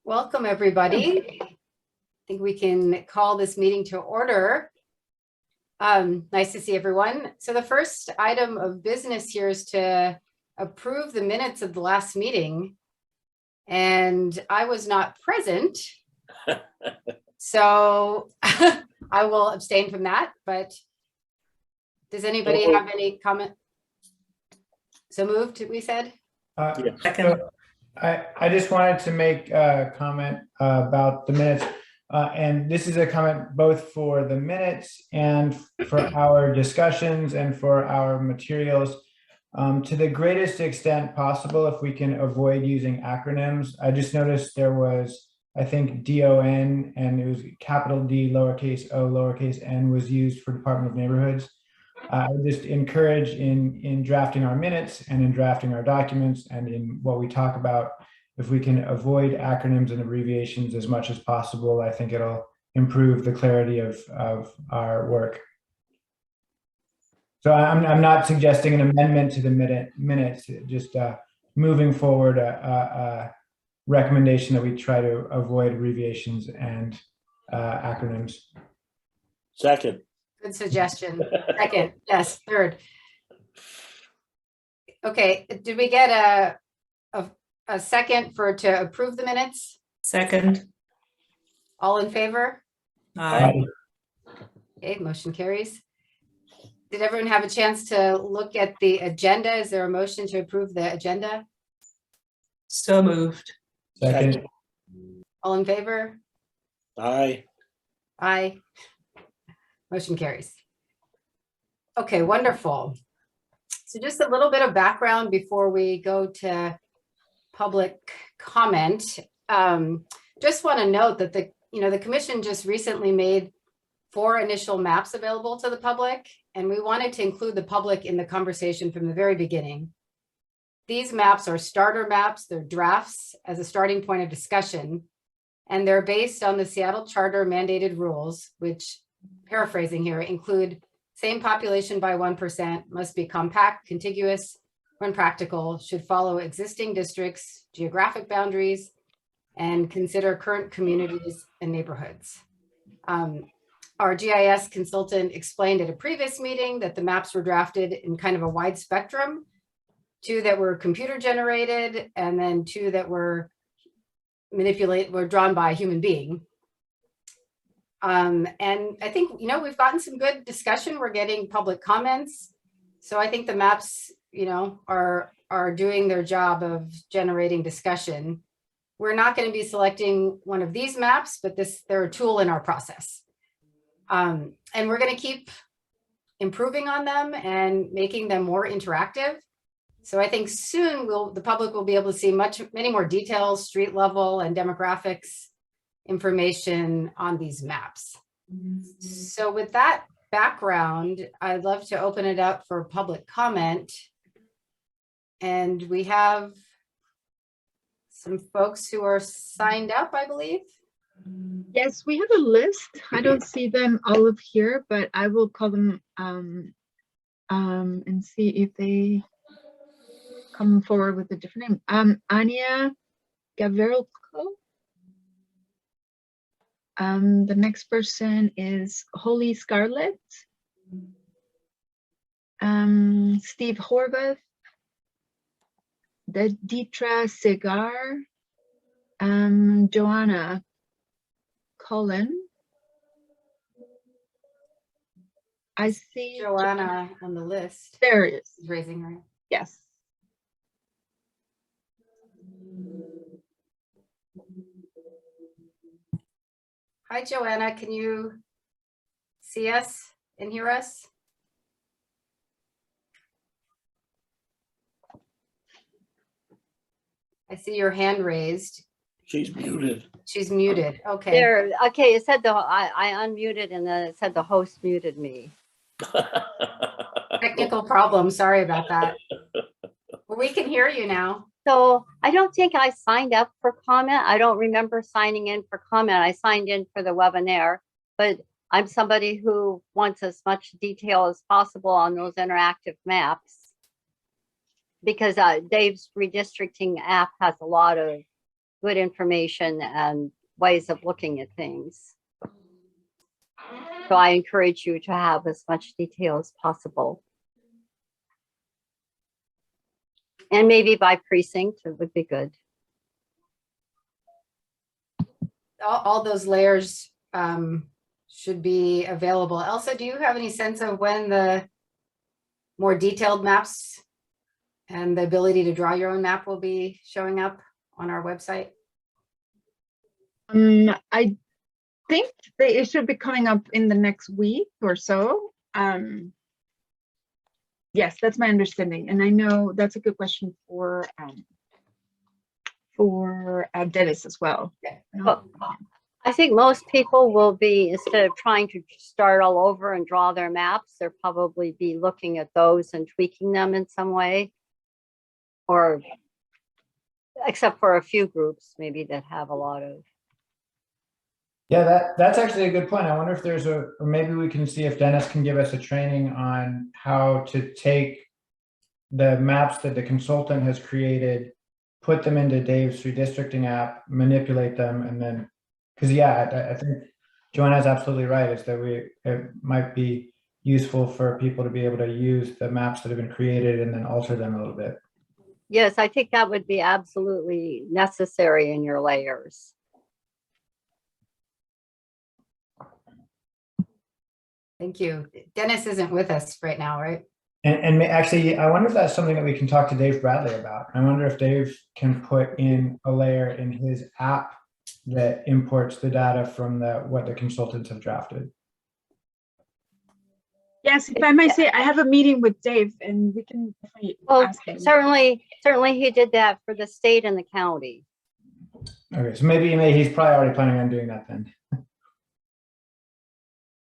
Welcome, everybody. I think we can call this meeting to order. Nice to see everyone. So the first item of business here is to approve the minutes of the last meeting. And I was not present, so I will abstain from that. But does anybody have any comment? So moved, we said? Second. I just wanted to make a comment about the minutes. And this is a comment both for the minutes and for our discussions and for our materials. To the greatest extent possible, if we can avoid using acronyms. I just noticed there was, I think, DON, and it was capital D, lowercase o, lowercase n was used for Department of Neighborhoods. I would just encourage in drafting our minutes and in drafting our documents and in what we talk about, if we can avoid acronyms and abbreviations as much as possible, I think it'll improve the clarity of our work. So I'm not suggesting an amendment to the minutes, just moving forward a recommendation that we try to avoid abbreviations and acronyms. Second. Good suggestion. Second, yes, third. Okay, did we get a second to approve the minutes? Second. All in favor? Aye. Okay, motion carries. Did everyone have a chance to look at the agenda? Is there a motion to approve the agenda? So moved. Second. All in favor? Aye. Aye. Motion carries. Okay, wonderful. So just a little bit of background before we go to public comment. Just want to note that the commission just recently made 4 initial maps available to the public, and we wanted to include the public in the conversation from the very beginning. These maps are starter maps, they're drafts as a starting point of discussion, and they're based on the Seattle Charter mandated rules, which, paraphrasing here, include same population by 1%, must be compact, contiguous, when practical, should follow existing districts, geographic boundaries, and consider current communities and neighborhoods. Our GIS consultant explained at a previous meeting that the maps were drafted in kind of a wide spectrum, 2 that were computer generated, and then 2 that were drawn by a human being. And I think, we've gotten some good discussion. We're getting public comments. So I think the maps, are doing their job of generating discussion. We're not going to be selecting one of these maps, but they're a tool in our process. And we're going to keep improving on them and making them more interactive. So I think soon the public will be able to see many more details, street level and demographics information on these maps. So with that background, I'd love to open it up for public comment. And we have some folks who are signed up, I believe. Yes, we have a list. I don't see them all of here, but I will call them and see if they come forward with a different name. Anya Gaverko. The next person is Holy Scarlet. Steve Horvath. The Dietra Segar. Joanna Cullen. I see Joanna on the list. There it is. She's raising her hand. Yes. Hi, Joanna. Can you see us and hear us? I see your hand raised. She's muted. She's muted. Okay. There. Okay. It said I unmuted and then it said the host muted me. Technical problem. Sorry about that. Well, we can hear you now. So I don't think I signed up for comment. I don't remember signing in for comment. I signed in for the webinar, but I'm somebody who wants as much detail as possible on those interactive maps because Dave's redistricting app has a lot of good information and ways of looking at things. So I encourage you to have as much detail as possible. And maybe by precinct, it would be good. All those layers should be available. Elsa, do you have any sense of when the more detailed maps and the ability to draw your own map will be showing up on our website? I think it should be coming up in the next week or so. Yes, that's my understanding, and I know that's a good question for Dennis as well. Well, I think most people will be, instead of trying to start all over and draw their maps, they'll probably be looking at those and tweaking them in some way. Or, except for a few groups maybe that have a lot of. Yeah, that's actually a good point. I wonder if there's or maybe we can see if Dennis can give us a training on how to take the maps that the consultant has created, put them into Dave's redistricting app, manipulate them, and then, because I think Joanna's absolutely right, is that it might be useful for people to be able to use the maps that have been created and then alter them a little bit. Yes, I think that would be absolutely necessary in your layers. Thank you. Dennis isn't with us right now, right? And actually, I wonder if that's something that we can talk to Dave Bradley about. I wonder if Dave can put in a layer in his app that imports the data from what the consultants have drafted. Yes, if I may say, I have a meeting with Dave, and we can definitely Well, ask him. certainly he did that for the state and the county. Okay, so maybe he's probably already planning on doing that then.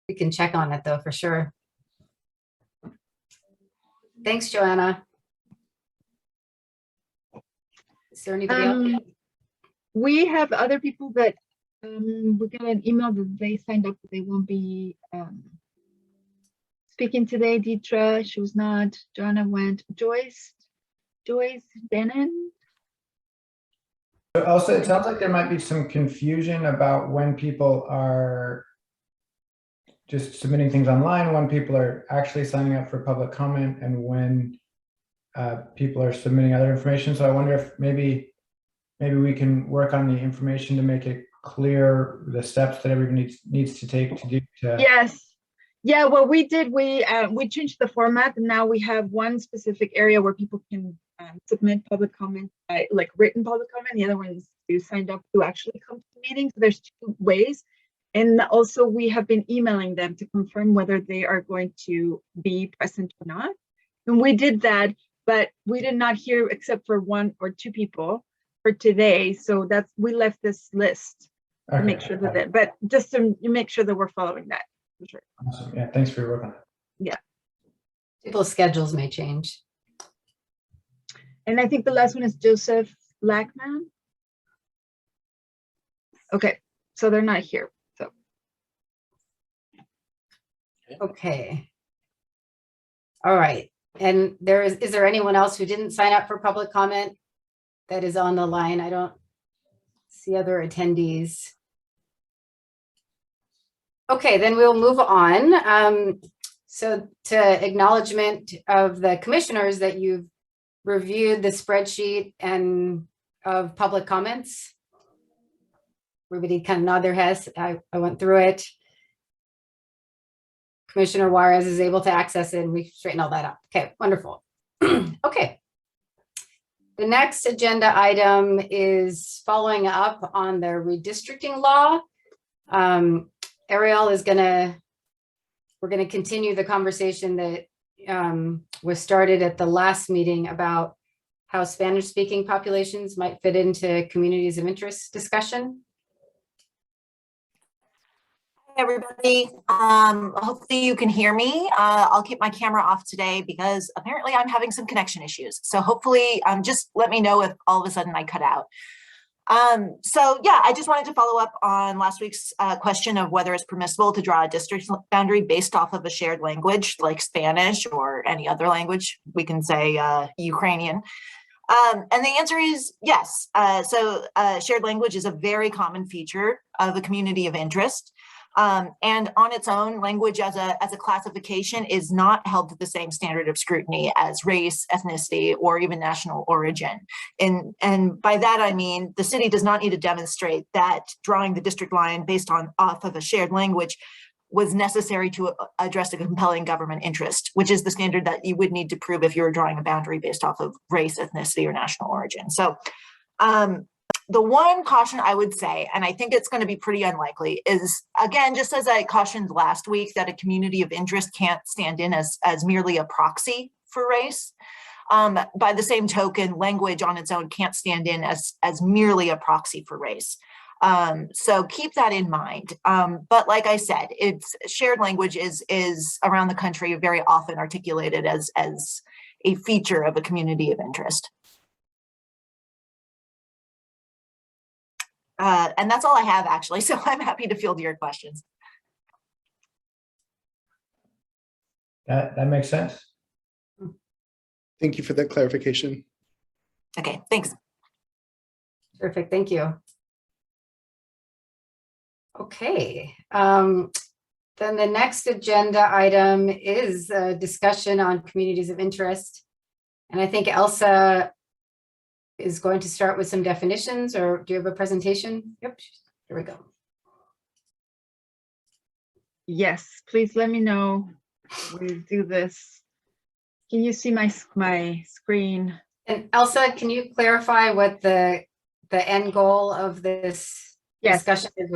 We can check on it though, for sure. Thanks, Joanna. Is there anybody else? We have other people that we got an email that they signed up, but they won't be speaking today. Deetra, she was not. Joanna went. Joyce Bannon. But also, it sounds like there might be some confusion about when people are just submitting things online, when people are actually signing up for public comment, and when people are submitting other information. So I wonder if maybe we can work on the information to make it clear the steps that everybody needs to take to do. Yes. Yeah, what we did, we changed the format, and now we have one specific area where people can submit public comment, like written public comment. The other one is you signed up to actually come to the meeting. So there's two ways. And also we have been emailing them to confirm whether they are going to be present or not. And we did that, but we did not hear except for one or two people for today. So we left this list to make sure that, but just to make sure that we're following that. For sure. Awesome. Yeah, thanks for your work on it. Yeah. People's schedules may change. And I think the last one is Joseph Lackman. Okay, so they're not here. So. Okay. All right. And is there anyone else who didn't sign up for public comment that is on the line? I don't see other attendees. Okay, then we'll move on. So to acknowledgement of the commissioners that you've reviewed the spreadsheet and of public comments. Everybody kind of nod their heads. I went through it. Commissioner Juarez is able to access it, and we straighten all that up. Okay, wonderful. Okay. The next agenda item is following up on the redistricting law. Ariel is we're gonna continue the conversation that was started at the last meeting about how Spanish-speaking populations might fit into communities of interest discussion. Hey everybody, hopefully you can hear me. I'll keep my camera off today because apparently I'm having some connection issues. So hopefully just let me know if all of a sudden I cut out. So yeah, I just wanted to follow up on last week's question of whether it's permissible to draw a district boundary based off of a shared language like Spanish or any other language. We can say Ukrainian. And the answer is yes. So shared language is a very common feature of a community of interest. And on its own, language as a classification is not held to the same standard of scrutiny as race, ethnicity, or even national origin. And by that, I mean, the city does not need to demonstrate that drawing the district line based off of a shared language was necessary to address a compelling government interest, which is the standard that you would need to prove if you were drawing a boundary based off of race, ethnicity, or national origin. So the one caution I would say, and I think it's going to be pretty unlikely, is, again, just as I cautioned last week, that a community of interest can't stand in as merely a proxy for race. By the same token, language on its own can't stand in as merely a proxy for race. So keep that in mind. But like I said, it's shared language is around the country very often articulated as a feature of a community of interest. And that's all I have, actually. So I'm happy to field your questions. That makes sense. Thank you for that clarification. Okay, thanks. Terrific, thank you. Okay, then the next agenda item is a discussion on communities of interest. And I think Elsa is going to start with some definitions, or do you have a presentation? Yep, here we go. Yes, please let me know when you do this. Can you see my screen? And Elsa, can you clarify what the end goal of this discussion is?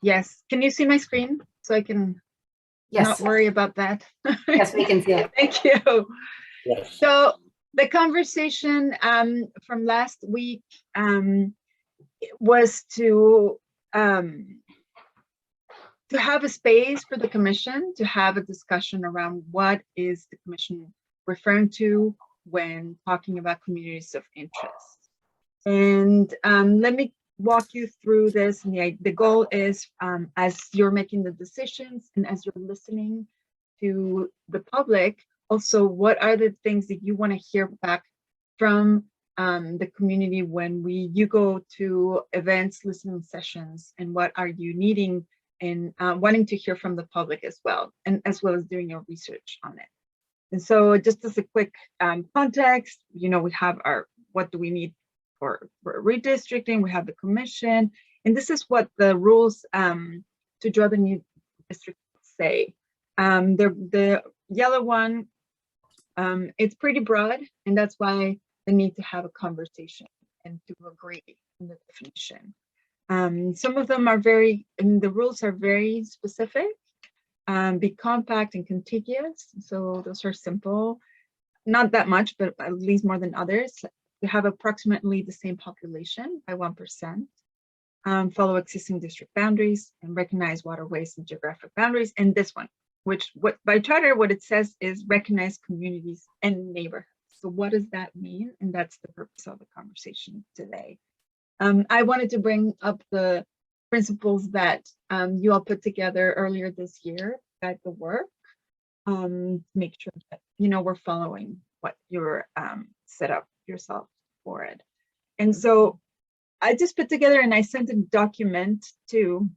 Yes, can you see my screen so I can Yes. not worry about that? Yes, we can see it. Thank you. Yes. So the conversation from last week was to have a space for the commission to have a discussion around what is the commission referring to when talking about communities of interest. And let me walk you through this. And the goal is, as you're making the decisions and as you're listening to the public, also, what are the things that you want to hear back from the community when you go to events, listening sessions, and what are you needing and wanting to hear from the public as well, and as well as doing your research on it. And so just as a quick context, we have what do we need for redistricting, we have the commission, and this is what the rules to draw the new district say. The yellow one, it's pretty broad, and that's why the need to have a conversation and to agree on the definition. Some of them are the rules are very specific, be compact and contiguous. So those are simple, not that much, but at least more than others. We have approximately the same population by 1%, follow existing district boundaries, and recognize waterways and geographic boundaries. And this one, by charter, what it says is recognize communities and neighborhoods. So what does that mean? And that's the purpose of the conversation today. I wanted to bring up the principles that you all put together earlier this year at the work, make sure that we're following what you're set up yourself for it. And so I just put together, and I sent a document too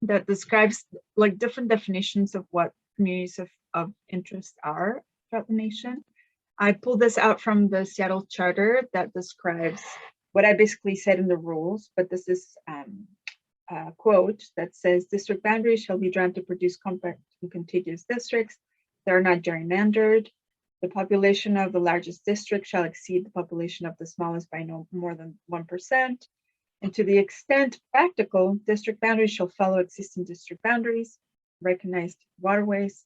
that describes like different definitions of what communities of interest are throughout the nation. I pulled this out from the Seattle Charter that describes what I basically said in the rules, but this is a quote that says, district boundaries shall be drawn to produce compact and contiguous districts that are not gerrymandered. The population of the largest district shall exceed the population of the smallest by no more than 1%. And to the extent practical, district boundaries shall follow existing district boundaries, recognized waterways,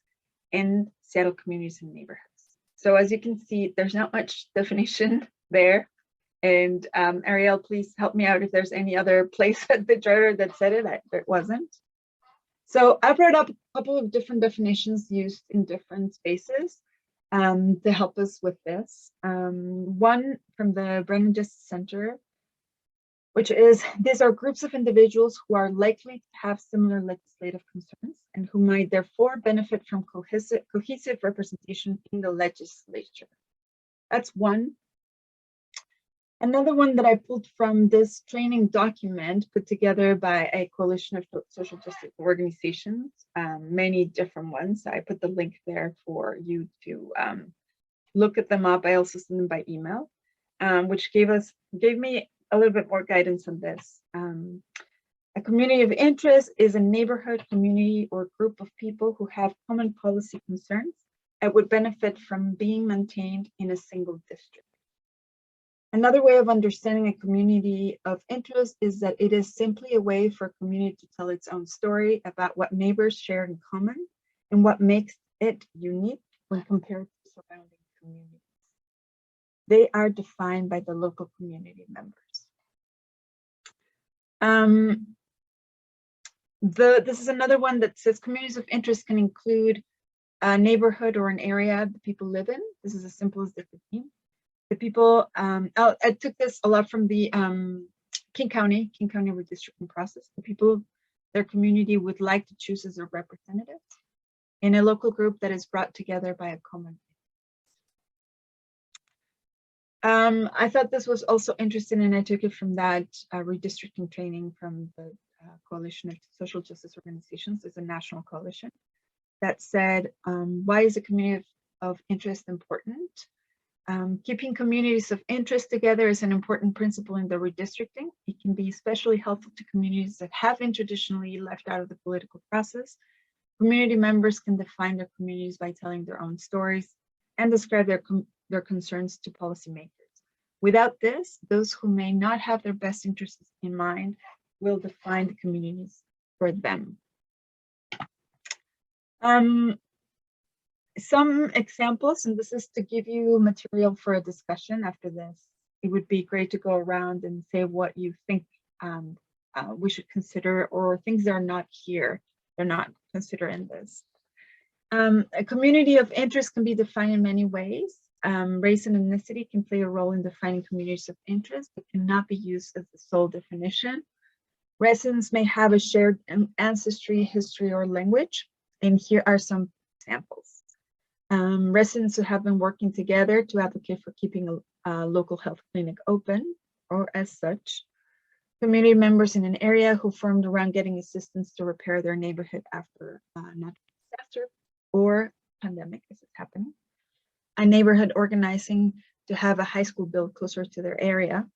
and Seattle communities and neighborhoods. So as you can see, there's not much definition there. And Ariel, please help me out if there's any other place at the charter that said it. There wasn't. So I brought up a couple of different definitions used in different spaces to help us with this. One from the Brennan Justice Center, which is, these are groups of individuals who are likely to have similar legislative concerns and who might therefore benefit from cohesive representation in the legislature. That's one Another one that I pulled from this training document put together by a coalition of social justice organizations, many different ones. I put the link there for you to look at them up. I also sent them by email, which gave me a little bit more guidance on this. A community of interest is a neighborhood, community, or group of people who have common policy concerns that would benefit from being maintained in a single district. Another way of understanding a community of interest is that it is simply a way for a community to tell its own story about what neighbors share in common and what makes it unique when compared to surrounding communities. They are defined by the local community members. This is another one that says communities of interest can include a neighborhood or an area that people live in. This is as simple as the 15. The people, I took this a lot from the King County redistricting process. The people their community would like to choose as their representatives in a local group that is brought together by a common. I thought this was also interesting, and I took it from that redistricting training from the Coalition of Social Justice Organizations. It's a national coalition that said, why is a community of interest important? Keeping communities of interest together is an important principle in the redistricting. It can be especially helpful to communities that have been traditionally left out of the political process. Community members can define their communities by telling their own stories and describe their concerns to policymakers. Without this, those who may not have their best interests in mind will define the communities for them. Some examples, and this is to give you material for a discussion after this. It would be great to go around and say what you think we should consider, or things that are not here, they're not considered in this. A community of interest can be defined in many ways. Race and ethnicity can play a role in defining communities of interest, but cannot be used as the sole definition. Residents may have a shared ancestry, history, or language, and here are some examples. Residents who have been working together to advocate for keeping a local health clinic open, or as such. Community members in an area who formed around getting assistance to repair their neighborhood after a natural disaster or pandemic, as it's happening. A neighborhood organizing to have a high school built closer to their area.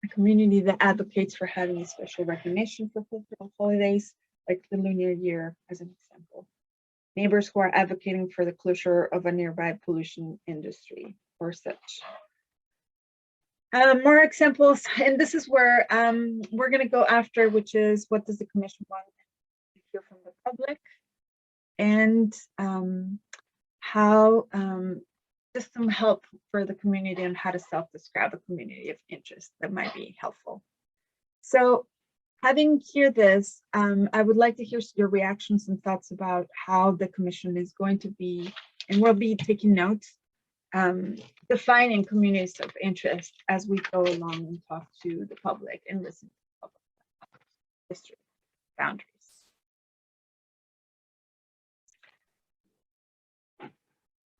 A community that advocates for having a special recognition for cultural holidays, like the Lunar Year, as an example. Neighbors who are advocating for the closure of a nearby pollution industry or such. More examples, and this is where we're going to go after, which is what does the commission want to hear from the public, and how just some help for the community on how to self-describe a community of interest that might be helpful. So having heard this, I would like to hear your reactions and thoughts about how the commission is going to be, and we'll be taking notes, defining communities of interest as we go along and talk to the public and listen to the public district boundaries.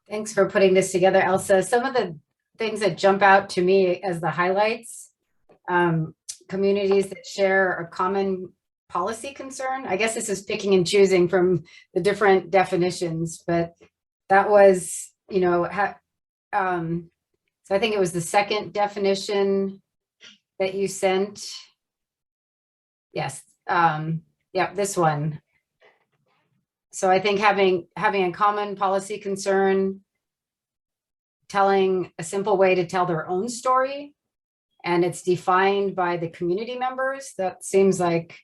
Thanks for putting this together, Elsa. Some of the things that jump out to me as the highlights, communities that share a common policy concern. I guess this is picking and choosing from the different definitions, but that was, you know, so I think it was the second definition that you sent. Yes, yeah, this one. So I think having a common policy concern, telling a simple way to tell their own story, and it's defined by the community members. That seems like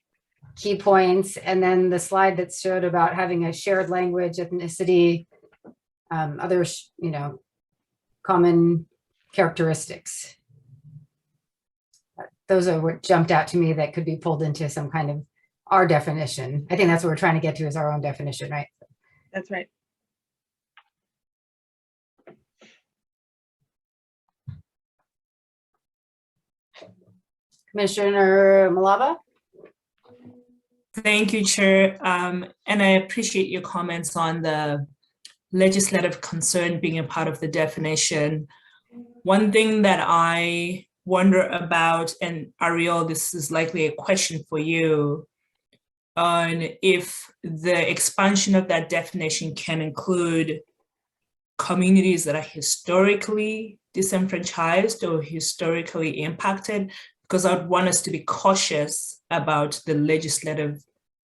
key points. And then the slide that showed about having a shared language, ethnicity, other, you know, common characteristics. Those are what jumped out to me that could be pulled into some kind of our definition. I think that's what we're trying to get to, is our own definition, right? That's right. Commissioner Malava? Thank you, Chair. And I appreciate your comments on the legislative concern being a part of the definition. One thing that I wonder about, and Ariel, this is likely a question for you, on if the expansion of that definition can include communities that are historically disenfranchised or historically impacted, because I would want us to be cautious about the legislative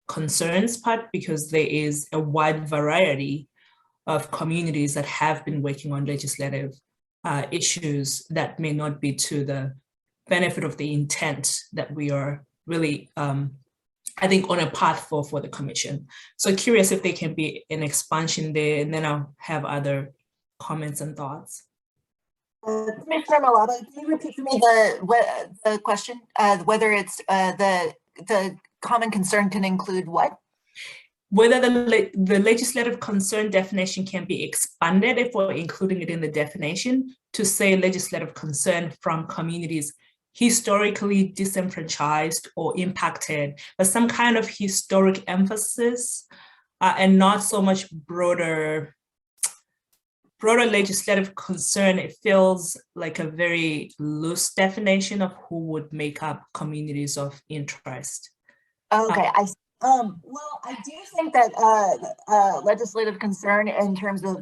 concerns part, because there is a wide variety of communities that have been working on legislative issues that may not be to the benefit of the intent that we are really, I think, on a path for the commission. So curious if there can be an expansion there, and then I'll have other comments and thoughts. Commissioner Malaba, can you repeat for me the question? Whether it's the common concern can include what? Whether the legislative concern definition can be expanded if we're including it in the definition to say legislative concern from communities historically disenfranchised or impacted, but some kind of historic emphasis and not so much broader legislative concern. It feels like a very loose definition of who would make up communities of interest. Okay, well, I do think that legislative concern in terms of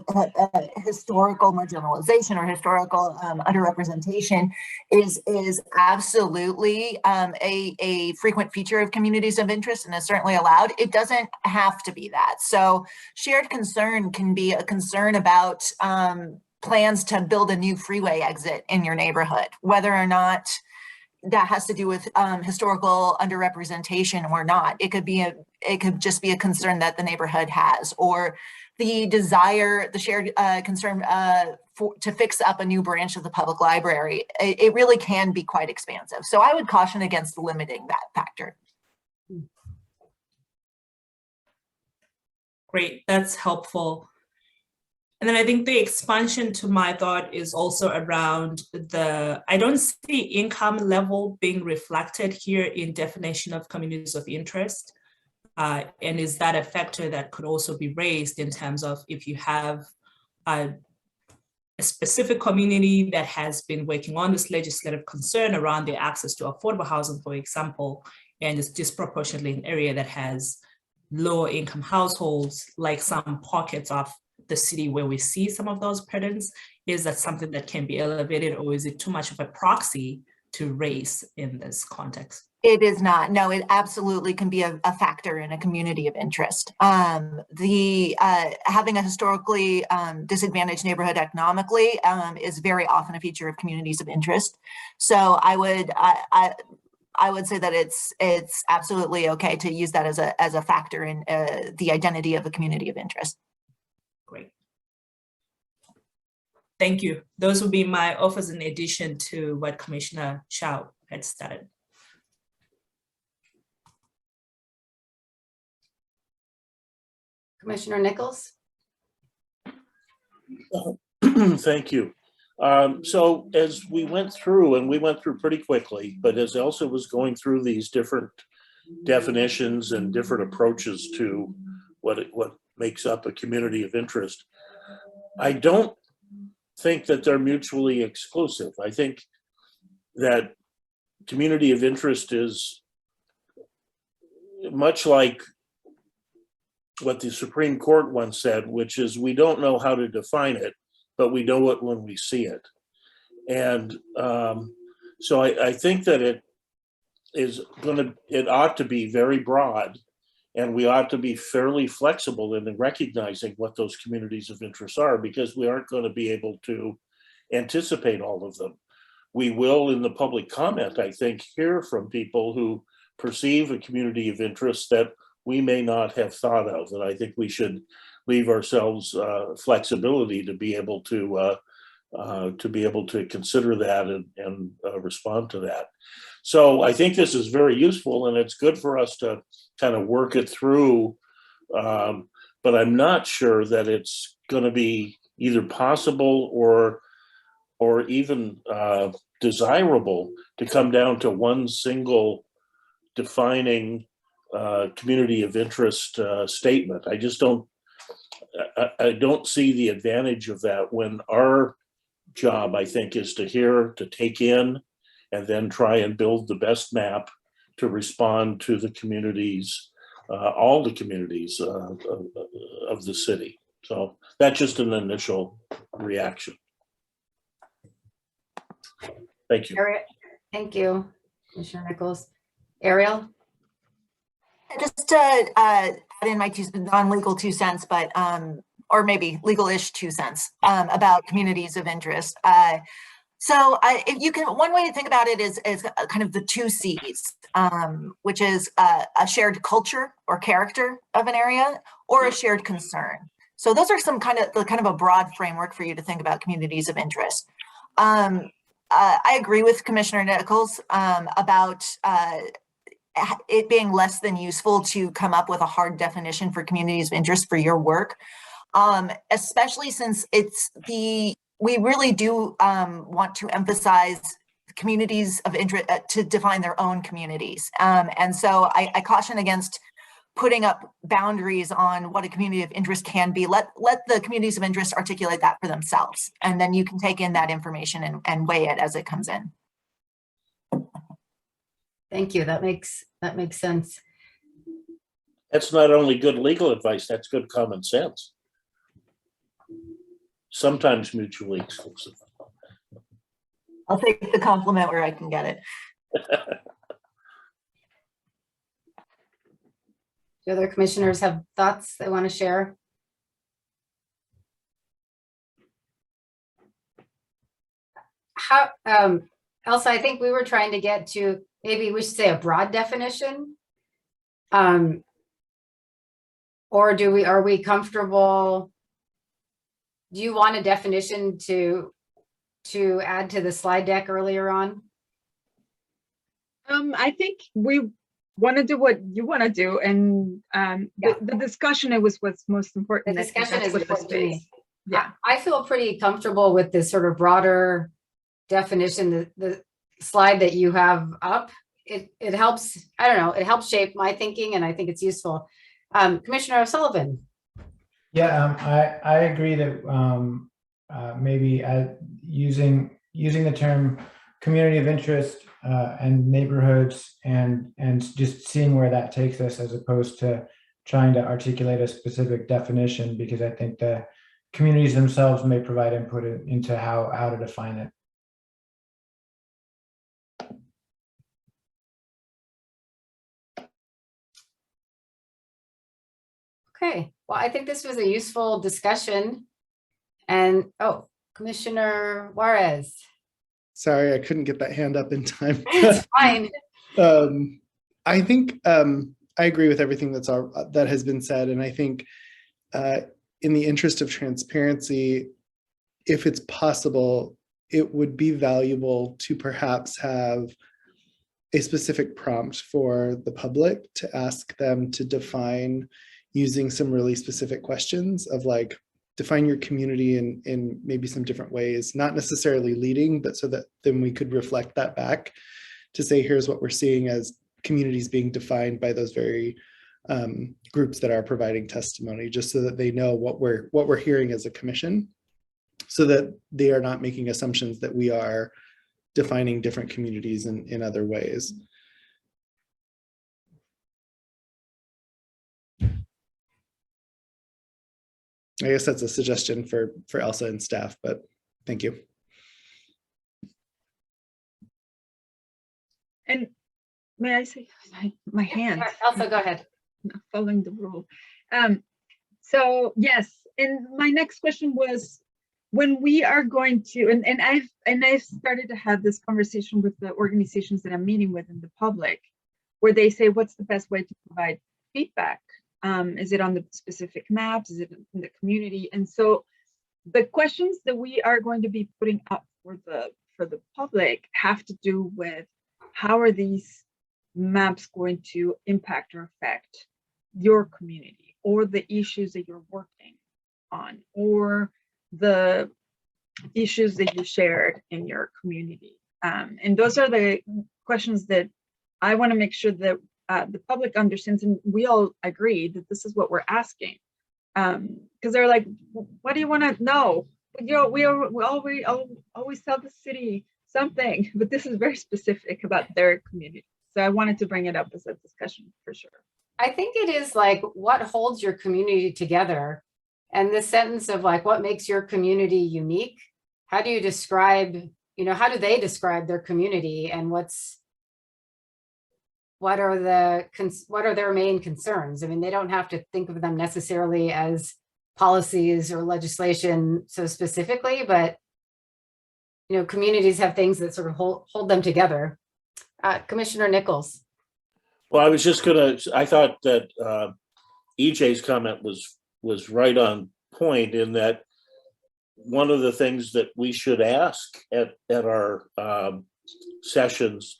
historical marginalization or historical underrepresentation is absolutely a frequent feature of communities of interest and is certainly allowed. It doesn't have to be that. So shared concern can be a concern about plans to build a new freeway exit in your neighborhood, whether or not that has to do with historical underrepresentation or not. It could just be a concern that the neighborhood has, or the desire, the shared concern to fix up a new branch of the public library. It really can be quite expansive. So I would caution against limiting that factor. Great, that's helpful. And then I think the expansion to my thought is also around I don't see income level being reflected here in definition of communities of interest. And is that a factor that could also be raised in terms of if you have a specific community that has been working on this legislative concern around the access to affordable housing, for example, and is disproportionately an area that has lower income households, like some pockets of the city where we see some of those patterns, is that something that can be elevated, or is it too much of a proxy to race in this context? It is not. No, it absolutely can be a factor in a community of interest. Having a historically disadvantaged neighborhood economically is very often a feature of communities of interest. So I would say that it's absolutely okay to use that as a factor in the identity of a community of interest. Great. Thank you. Those would be my offers in addition to what Commissioner Shao had started. Commissioner Nichols? Thank you. So as we went through, and we went through pretty quickly, but as Elsa was going through these different definitions and different approaches to what makes up a community of interest, I don't think that they're mutually exclusive. I think that community of interest is much like what the Supreme Court once said, which is we don't know how to define it, but we know it when we see it. And so I think that it ought to be very broad, and we ought to be fairly flexible in recognizing what those communities of interest are, because we aren't going to be able to anticipate all of them. We will, in the public comment, I think, hear from people who perceive a community of interest that we may not have thought of. And I think we should leave ourselves flexibility to be able to consider that and respond to that. So I think this is very useful, and it's good for us to kind of work it through. But I'm not sure that it's going to be either possible or even desirable to come down to one single defining community of interest statement. I just don't see the advantage of that when our job, I think, is to hear, to take in, and then try and build the best map to respond to the communities, all the communities of the city. So that's just an initial reaction. Thank you. Thank you, Commissioner Nichols. Ariel? Just to add in my non-legal 2 cents, but or maybe legal-ish 2 cents about communities of interest. So if you can, one way to think about it is kind of the 2 C's, which is a shared culture or character of an area, or a shared concern. So those are some kind of a broad framework for you to think about communities of interest. I agree with Commissioner Nichols about it being less than useful to come up with a hard definition for communities of interest for your work, especially since we really do want to emphasize communities of interest to define their own communities. And so I caution against putting up boundaries on what a community of interest can be. Let the communities of interest articulate that for themselves. And then you can take in that information and weigh it as it comes in. Thank you. That makes sense. That's not only good legal advice, that's good common sense. Sometimes mutually exclusive. I'll take the compliment where I can get it. Do other commissioners have thoughts they want to share? How, Elsa, I think we were trying to get to, maybe we should say a broad definition. Or are we comfortable? Do you want a definition to add to the slide deck earlier on? I think we want to do what you want to do, and the discussion was what's most important. The discussion is important to me. Yeah, I feel pretty comfortable with this sort of broader definition. The slide that you have up, it helps, I don't know, it helps shape my thinking, and I think it's useful. Commissioner O'Sullivan. Yeah, I agree that maybe using the term community of interest and neighborhoods and just seeing where that takes us, as opposed to trying to articulate a specific definition, because I think the communities themselves may provide input into how to define it. Okay, well, I think this was a useful discussion. And, oh, Commissioner Juarez. Sorry, I couldn't get that hand up in time. It's fine. I think I agree with everything that has been said, and I think in the interest of transparency, if it's possible, it would be valuable to perhaps have a specific prompt for the public to ask them to define, using some really specific questions of like, define your community in maybe some different ways, not necessarily leading, but so that then we could reflect that back to say, here's what we're seeing as communities being defined by those very groups that are providing testimony, just so that they know what we're hearing as a commission, so that they are not making assumptions that we are defining different communities in other ways. I guess that's a suggestion for Elsa and staff, but thank you. and may I say my hand? Elsa, go ahead. Not following the rule. So yes, and my next question was, when we are going to, and I've started to have this conversation with the organizations that I'm meeting with in the public, where they say, what's the best way to provide feedback? Is it on the specific maps? Is it in the community? And so the questions that we are going to be putting up for the public have to do with, how are these maps going to impact or affect your community, or the issues that you're working on, or the issues that you shared in your community? And those are the questions that I want to make sure that the public understands, and we all agree that this is what we're asking. Because they're like, what do you want to know? You know, we always tell the city something, but this is very specific about their community. So I wanted to bring it up as a discussion for sure. I think it is like what holds your community together, and the sentence of like what makes your community unique. How do you describe, how do they describe their community, and what are their main concerns? I mean, they don't have to think of them necessarily as policies or legislation so specifically, but communities have things that sort of hold them together. Commissioner Nichols. Well, I thought that EJ's comment was right on point in that one of the things that we should ask at our sessions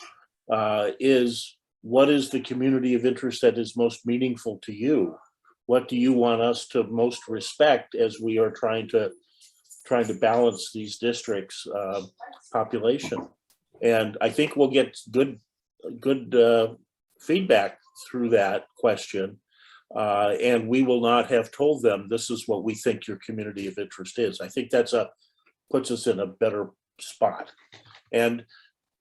is, what is the community of interest that is most meaningful to you? What do you want us to most respect as we are trying to balance these districts' population? And I think we'll get good feedback through that question. And we will not have told them, this is what we think your community of interest is. I think puts us in a better spot. And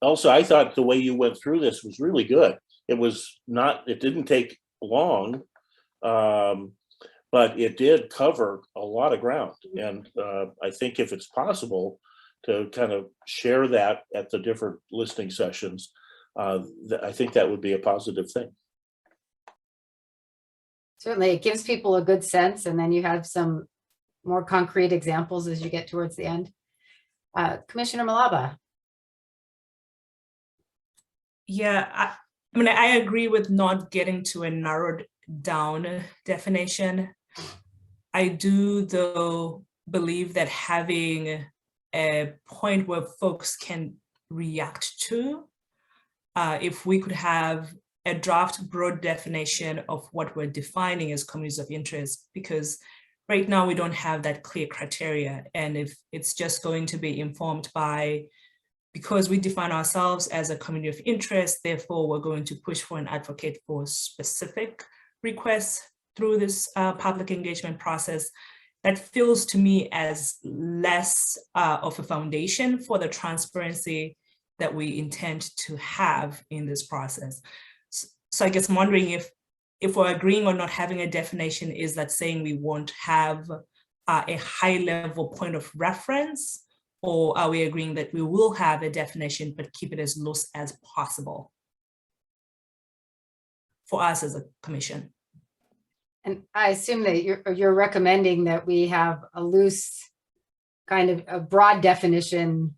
also, I thought the way you went through this was really good. It didn't take long, but it did cover a lot of ground. And I think if it's possible to kind of share that at the different listening sessions, I think that would be a positive thing. Certainly, it gives people a good sense, and then you have some more concrete examples as you get towards the end. Commissioner Malaba. Yeah, I agree with not getting to a narrowed down definition. I do, though, believe that having a point where folks can react to, if we could have a draft broad definition of what we're defining as communities of interest, because right now we don't have that clear criteria. And if it's just going to be informed by, because we define ourselves as a community of interest, therefore we're going to push for and advocate for specific requests through this public engagement process, that feels to me as less of a foundation for the transparency that we intend to have in this process. So I guess I'm wondering if we're agreeing on not having a definition, is that saying we won't have a high level point of reference, or are we agreeing that we will have a definition but keep it as loose as possible for us as a commission? And I assume that you're recommending that we have a loose, kind of a broad definition,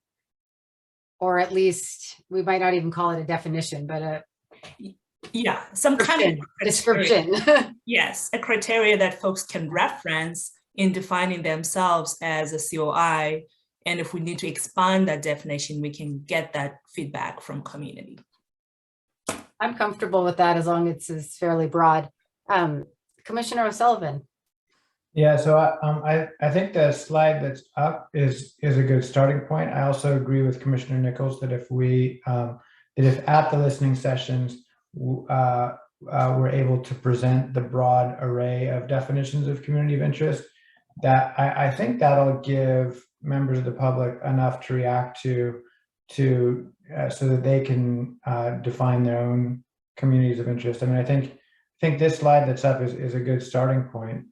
or at least we might not even call it a definition, but some kind of description. Yes, a criteria that folks can reference in defining themselves as a COI. And if we need to expand that definition, we can get that feedback from community. I'm comfortable with that as long as it's fairly broad. Commissioner O'Sullivan. Yeah, so I think the slide that's up is a good starting point. I also agree with Commissioner Nichols that if at the listening sessions we're able to present the broad array of definitions of community of interest, that I think that'll give members of the public enough to react to so that they can define their own communities of interest. I mean, I think this slide that's up is a good starting point.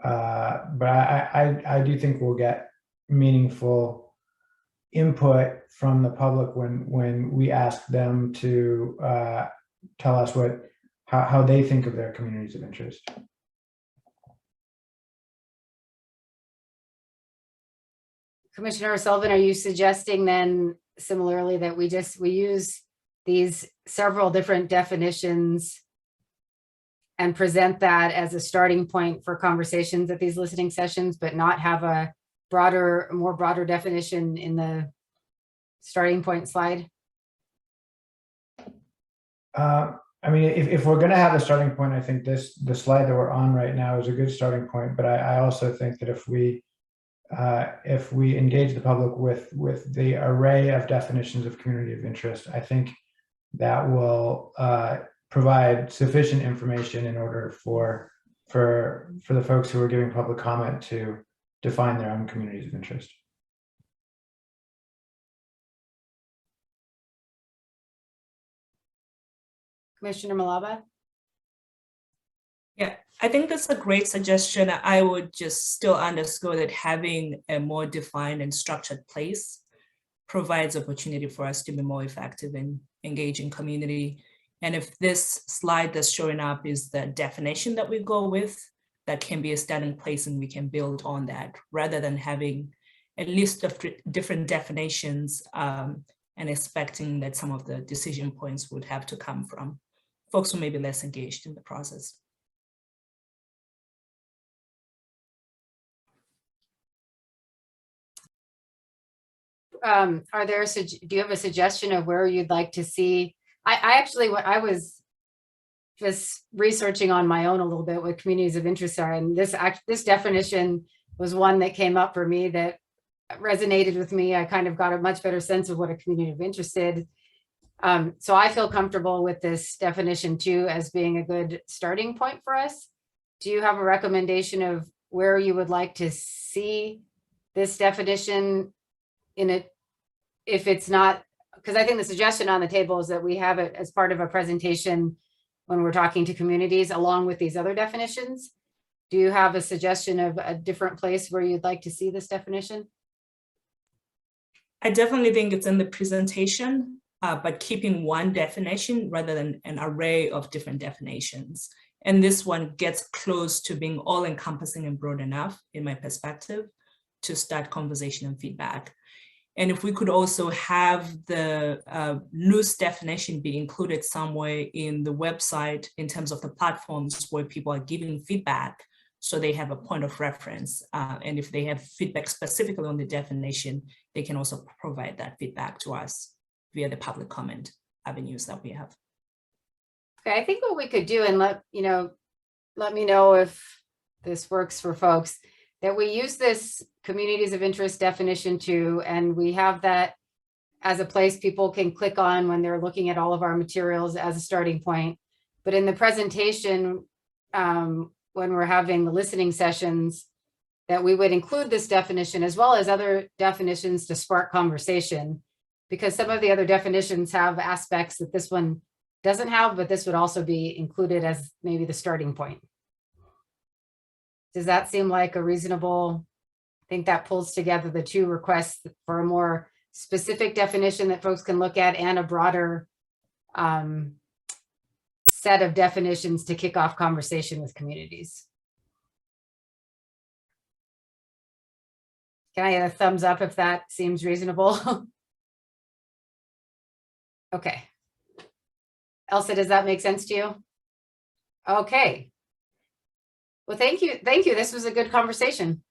But I do think we'll get meaningful input from the public when we ask them to tell us how they think of their communities of interest. Commissioner O'Sullivan, are you suggesting then similarly that we use these several different definitions and present that as a starting point for conversations at these listening sessions, but not have a more broader definition in the starting point slide? I mean, if we're going to have a starting point, I think the slide that we're on right now is a good starting point. But I also think that if we engage the public with the array of definitions of community of interest, I think that will provide sufficient information in order for the folks who are giving public comment to define their own communities of interest. Commissioner Malaba? Yeah, I think that's a great suggestion. I would just still underscore that having a more defined and structured place provides opportunity for us to be more effective in engaging community. And if this slide that's showing up is the definition that we go with, that can be a starting place and we can build on that rather than having a list of different definitions and expecting that some of the decision points would have to come from folks who may be less engaged in the process. Are there, do you have a suggestion of where you'd like to see? I actually, I was just researching on my own a little bit what communities of interest are, and this definition was one that came up for me that resonated with me. I kind of got a much better sense of what a community of interest is. So I feel comfortable with this definition too as being a good starting point for us. Do you have a recommendation of where you would like to see this definition in it, if it's not, because I think the suggestion on the table is that we have it as part of a presentation when we're talking to communities along with these other definitions. Do you have a suggestion of a different place where you'd like to see this definition? I definitely think it's in the presentation, but keeping one definition rather than an array of different definitions. And this one gets close to being all encompassing and broad enough in my perspective to start conversation and feedback. And if we could also have the loose definition be included somewhere in the website in terms of the platforms where people are giving feedback, so they have a point of reference. And if they have feedback specifically on the definition, they can also provide that feedback to us via the public comment avenues that we have. Okay, I think what we could do, and let me know if this works for folks, that we use this communities of interest definition too, and we have that as a place people can click on when they're looking at all of our materials as a starting point. But in the presentation, when we're having the listening sessions, that we would include this definition as well as other definitions to spark conversation, because some of the other definitions have aspects that this one doesn't have, but this would also be included as maybe the starting point. Does that seem like a reasonable? I think that pulls together the two requests for a more specific definition that folks can look at and a broader set of definitions to kick off conversation with communities. Can I get a thumbs up if that seems reasonable? Okay. Elsa, does that make sense to you? Okay. Well, thank you. Thank you. This was a good conversation.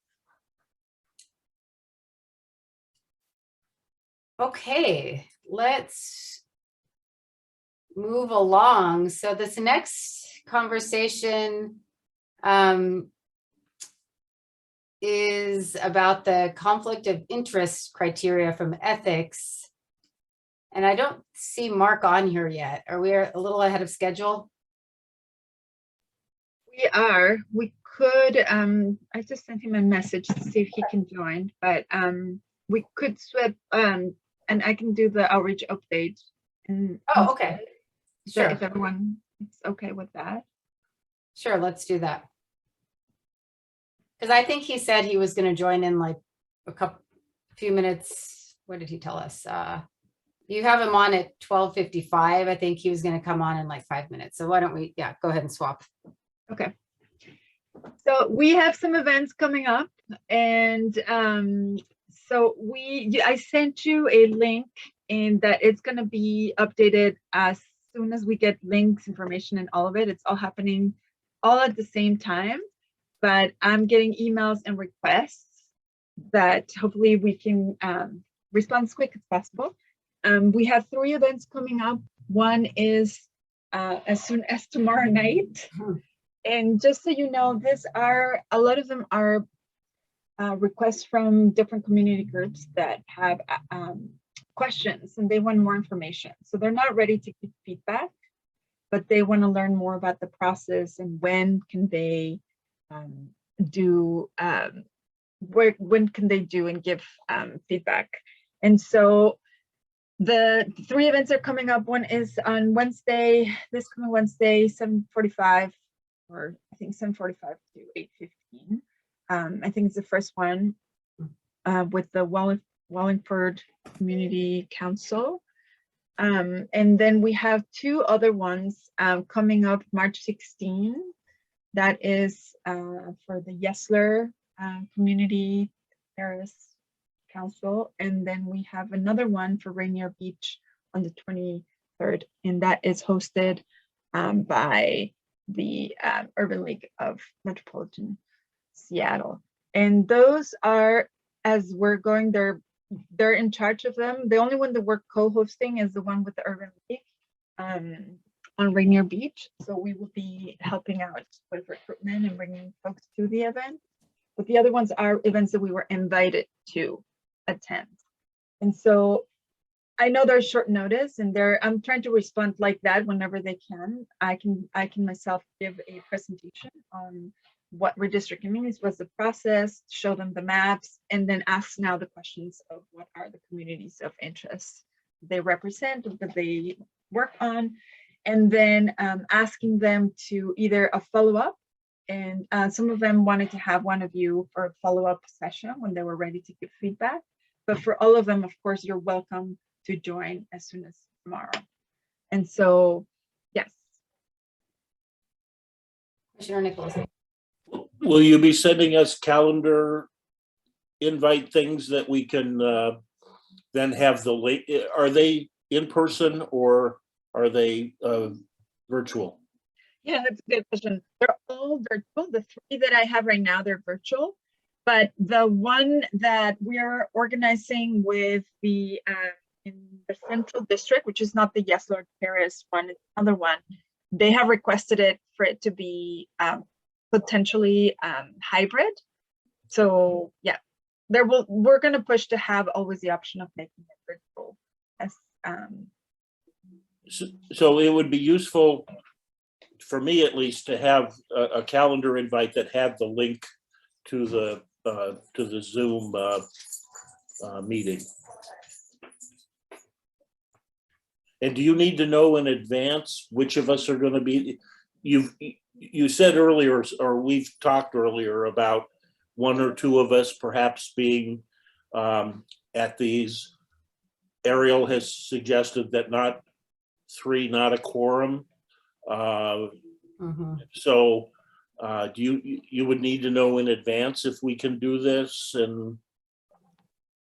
Okay, let's move along. So this next conversation is about the conflict of interest criteria from ethics. And I don't see Mark on here yet. Are we a little ahead of schedule? We are. We could, I just sent him a message to see if he can join, but we could swap, and I can do the outreach update. And Oh, okay. Sure. if everyone is okay with that. Sure, let's do that. Because I think he said he was going to join in like a few minutes. What did he tell us? You have him on at 12:55. I think he was going to come on in like 5 minutes. So why don't we, yeah, go ahead and swap. Okay. So we have some events coming up, and so I sent you a link, and that it's going to be updated as soon as we get links, information, and all of it. It's all happening all at the same time, but I'm getting emails and requests that hopefully we can respond as quick as possible. We have 3 events coming up. One is as soon as tomorrow night. And just so you know, a lot of them are requests from different community groups that have questions and they want more information. So they're not ready to give feedback, but they want to learn more about the process and when can they when can they do and give feedback. And so The 3 events are coming up. One is on Wednesday, this coming Wednesday, 7:45, or I think 7:45 to 8:15. I think it's the first one with the Wallingford Community Council. And then we have 2 other ones coming up March 16. That is for the Yesler Community Terrace Council. And then we have another one for Rainier Beach on the 23rd. And that is hosted by the Urban League of Metropolitan Seattle. And those are, as we're going, they're in charge of them. The only one that we're co-hosting is the one with the Urban League on Rainier Beach. So we will be helping out with recruitment and bringing folks to the event. But the other ones are events that we were invited to attend. And so I know there's short notice, and I'm trying to respond like that whenever they can. I can myself give a presentation on what redistricting means, what's the process, show them the maps, and then ask now the questions of what are the communities of interest they represent, that they work on, and then asking them to either a follow-up, and some of them wanted to have one of you for a follow-up session when they were ready to give feedback. But for all of them, of course, you're welcome to join as soon as tomorrow. And so, yes. Commissioner Nichols. Will you be sending us calendar invite things that we can then have the link? Are they in person or are they virtual? Yeah, that's a good question. They're all virtual. The 3 that I have right now, they're virtual. But the one that we're organizing with the in the Central District, which is not the Yesler Terrace one, it's another one, they have requested it for it to be potentially hybrid. So yeah, we're going to push to have always the option of making it virtual. As So it would be useful for me, at least, to have a calendar invite that had the link to the Zoom meeting. And do you need to know in advance which of us are going to be? You said earlier, or we've talked earlier about 1 or 2 of us perhaps being at these. Ariel has suggested that not 3, not a quorum. So do you would need to know in advance if we can do this? And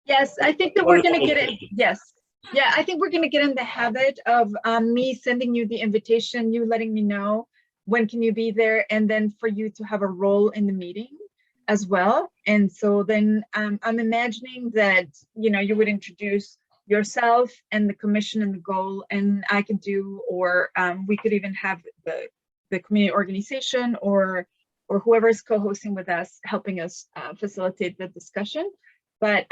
yes, I think that we're going to get it. Yes. Yeah, I think we're going to get in the habit of me sending you the invitation, you letting me know when can you be there, and then for you to have a role in the meeting as well. And so then I'm imagining that, you would introduce yourself and the commission and the goal, and I could do, or we could even have the community organization or whoever is co-hosting with us, helping us facilitate the discussion. But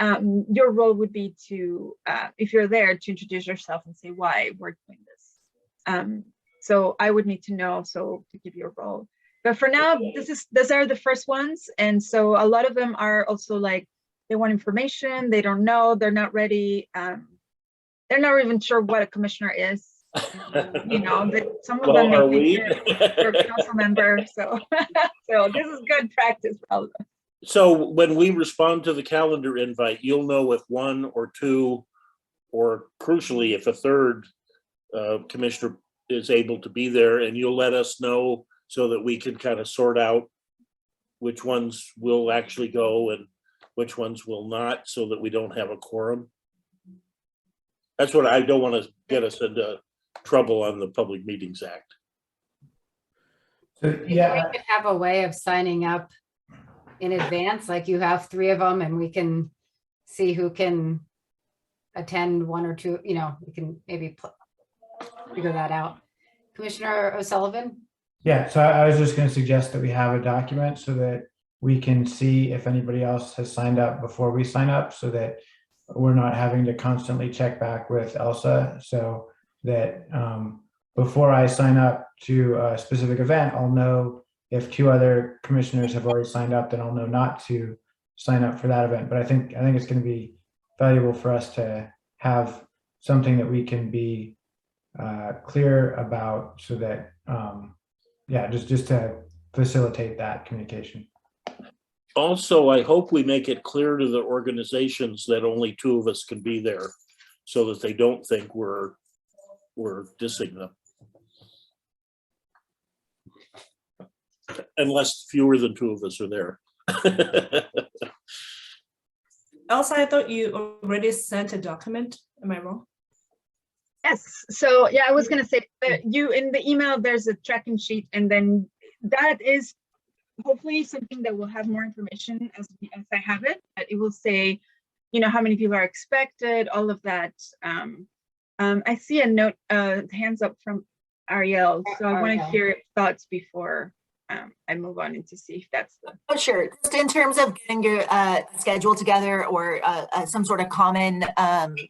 your role would be to, if you're there, to introduce yourself and say why we're doing this. So I would need to know, so to give you a role. But for now, these are the first ones. And so a lot of them are also like, they want information, they don't know, they're not ready. They're not even sure what a commissioner is. That some of them are may we? think you're a council member. So, so this is good practice for all of us. So when we respond to the calendar invite, you'll know if 1 or 2, or crucially, if a 3rd commissioner is able to be there, and you'll let us know so that we can kind of sort out which ones will actually go and which ones will not, so that we don't have a quorum. That's what I don't want to get us into trouble on the Public Meetings Act. So, yeah. We could have a way of signing up in advance, like you have 3 of them, and we can see who can attend 1 or 2, we can maybe figure that out. Commissioner O'Sullivan? Yeah, so I was just going to suggest that we have a document so that we can see if anybody else has signed up before we sign up, so that we're not having to constantly check back with Elsa, so that before I sign up to a specific event, I'll know if 2 other commissioners have already signed up, then I'll know not to sign up for that event. But I think it's going to be valuable for us to have something that we can be clear about so that, yeah, just to facilitate that communication. Also, I hope we make it clear to the organizations that only 2 of us can be there so that they don't think we're dissing them. Unless fewer than 2 of us are there. Elsa, I thought you already sent a document. Am I wrong? Yes, so yeah, I was gonna say that you, in the email, there's a tracking sheet, and then that is hopefully something that will have more information as I have it. But it will say, you know, how many people are expected, all of that. I see a note, hands up from Ariel, so I want to Ariel. hear thoughts before I move on and to see if that's the. Oh, sure. Just in terms of getting your schedule together or some sort of common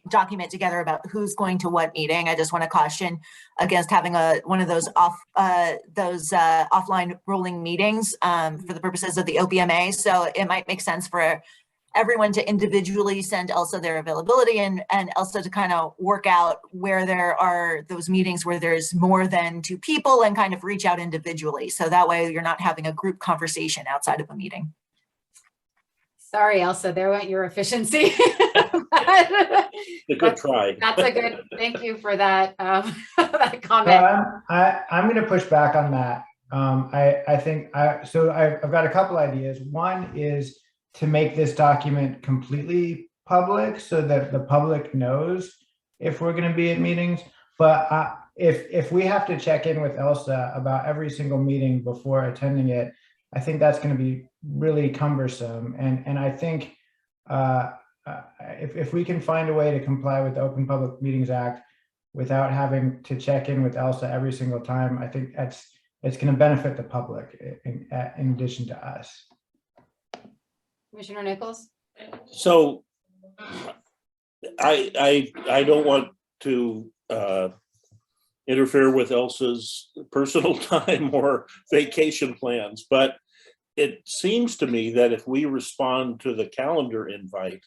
document together about who's going to what meeting, I just want to caution against having one of those offline rolling meetings for the purposes of the OPMA. So it might make sense for everyone to individually send Elsa their availability and Elsa to kind of work out where there are those meetings where there's more than 2 people and kind of reach out individually. So that way you're not having a group conversation outside of a meeting. Sorry, Elsa, there went your efficiency. A good try. That's a good, thank you for that, that So comment. I'm going to push back on that. I think I've got a couple ideas. One is to make this document completely public so that the public knows if we're going to be at meetings. But if we have to check in with Elsa about every single meeting before attending it, I think that's going to be really cumbersome. And I think if we can find a way to comply with the Open Public Meetings Act without having to check in with Elsa every single time, I think it's going to benefit the public in addition to us. Commissioner Nichols? So I don't want to interfere with Elsa's personal time or vacation plans, but it seems to me that if we respond to the calendar invite,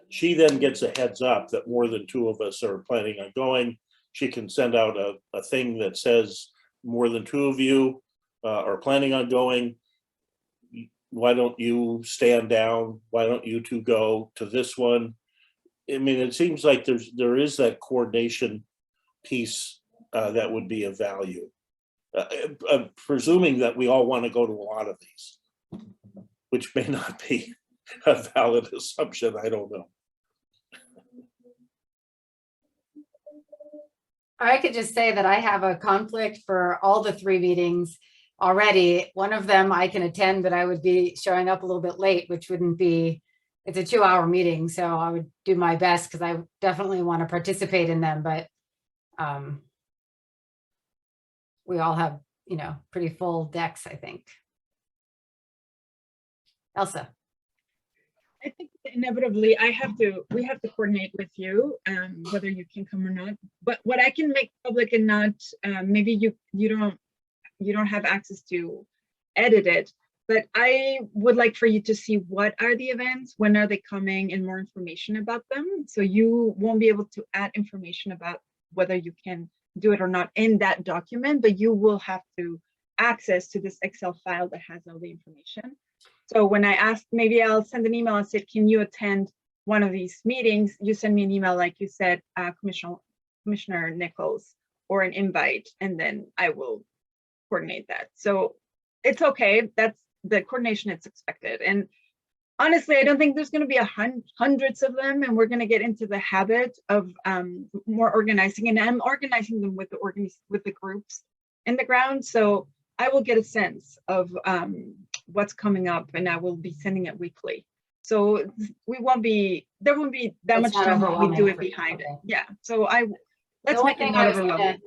she then gets a heads up that more than 2 of us are planning on going. She can send out a thing that says more than 2 of you are planning on going. Why don't you stand down? Why don't you 2 go to this one? I mean, it seems like there is that coordination piece that would be of value. Presuming that we all want to go to a lot of these, which may not be a valid assumption. I don't know. I could just say that I have a conflict for all the 3 meetings already. One of them I can attend, but I would be showing up a little bit late, which wouldn't be, it's a 2-hour meeting. So I would do my best because I definitely want to participate in them, but we all have, you know, pretty full decks, I think. Elsa. I think inevitably we have to coordinate with you, whether you can come or not. But what I can make public and not, maybe you don't have access to edit it, but I would like for you to see what are the events, when are they coming, and more information about them. So you won't be able to add information about whether you can do it or not in that document, but you will have to access to this Excel file that has all the information. So when I asked, maybe I'll send an email and say, can you attend one of these meetings? You send me an email, like you said, Commissioner Nichols, or an invite, and then I will coordinate that. So it's okay. That's the coordination it's expected. And honestly, I don't think there's going to be hundreds of them, and we're going to get into the habit of more organizing. And I'm organizing them with the groups in the ground. So I will get a sense of what's coming up, and I will be sending it weekly. So there won't be that much time when we do it behind it. Yeah. So let's make it not overwhelming.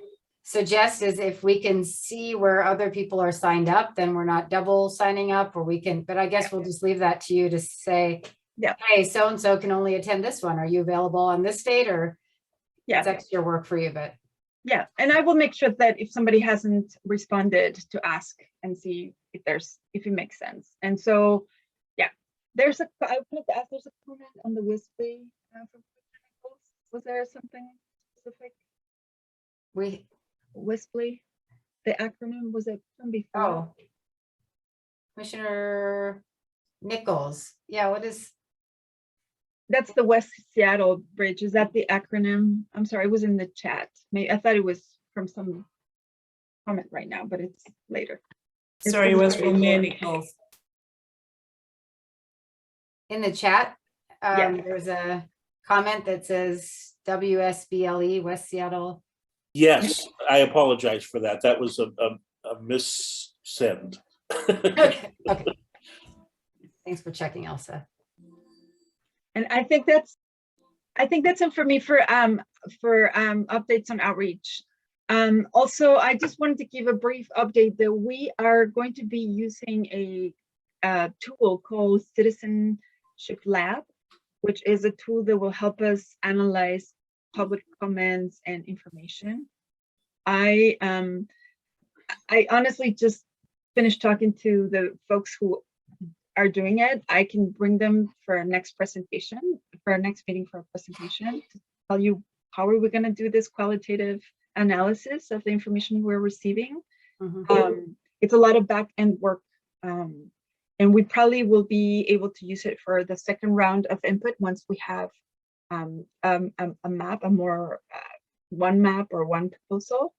Suggest is if we can see where other people are signed up, then we're not double signing up, or we can, but I guess we'll just leave that to you to say, yeah, hey, so-and-so can only attend this one. Are you available on this date? Or yeah, it's extra work for you, but yeah. And I will make sure that if somebody hasn't responded, to ask and see if it makes sense. And so, yeah, I wanted to ask, there's a comment on the WISP Was there something specific? We, Wisply, the acronym, was it from before? oh. Commissioner Nichols, yeah, what is, That's the West Seattle Bridge. Is that the acronym? I'm sorry, it was in the chat. I thought it was from some comment right now, but it's later. It's Sorry, it from was before. from Mayor Nichols. in the chat? Yeah. There's a comment that says WSBLE, West Seattle. Yes, I apologize for that. That was a missend. Okay, okay. Thanks for checking, Elsa. And I think that's it for me for updates on outreach. Also, I just wanted to give a brief update that we are going to be using a tool called Citizenship Lab, which is a tool that will help us analyze public comments and information. I honestly just finished talking to the folks who are doing it. I can bring them for our next presentation, for our next meeting for a presentation, to tell you how are we going to do this qualitative analysis of the information we're receiving. It's a lot of back end work, and we probably will be able to use it for the second round of input once we have a map, a more one map or one proposal,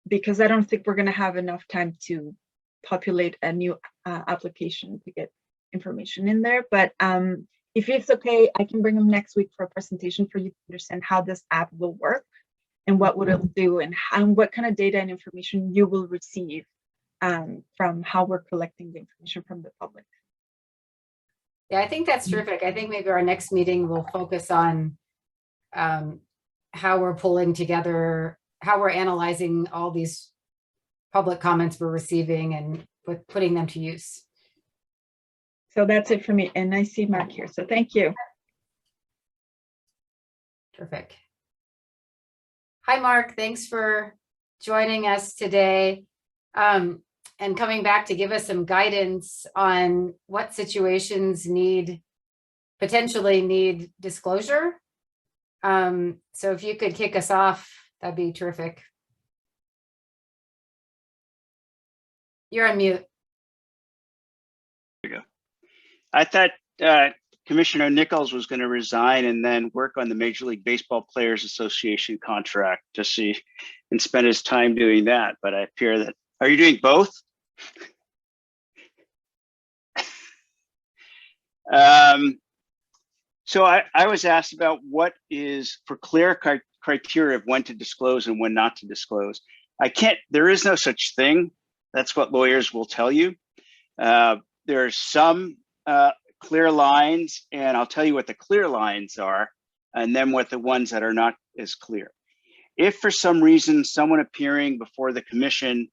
because I don't think we're going to have enough time to populate a new application to get information in there. But if it's okay, I can bring them next week for a presentation for you to understand how this app will work and what would it do and what kind of data and information you will receive from how we're collecting the information from the public. Yeah, I think that's terrific. I think maybe our next meeting will focus on how we're pulling together, how we're analyzing all these public comments we're receiving and putting them to use. So that's it for me. And I see Mark here. So thank you. Terrific. Hi, Mark. Thanks for joining us today and coming back to give us some guidance on what situations potentially need disclosure. So if you could kick us off, that'd be terrific. You're on mute. There you go. I thought Commissioner Nichols was going to resign and then work on the Major League Baseball Players Association contract to see and spend his time doing that. But I fear that. Are you doing both? So I was asked about what is for clear criteria of when to disclose and when not to disclose. There is no such thing. That's what lawyers will tell you. There are some clear lines, and I'll tell you what the clear lines are, and then what the ones that are not as clear. If for some reason someone appearing before the commission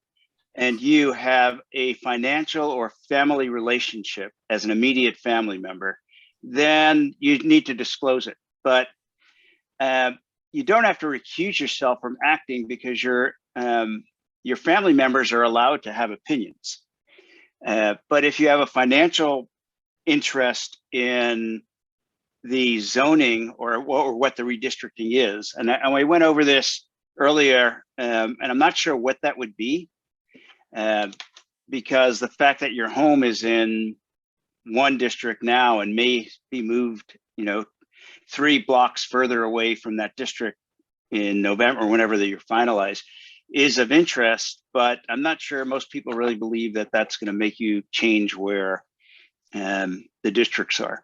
and you have a financial or family relationship as an immediate family member, then you need to disclose it. But you don't have to recuse yourself from acting because your family members are allowed to have opinions. But if you have a financial interest in the zoning or what the redistricting is, and we went over this earlier, and I'm not sure what that would be, because the fact that your home is in one district now and may be moved, 3 blocks further away from that district in November, or whenever you're finalized, is of interest, but I'm not sure most people really believe that that's going to make you change where the districts are.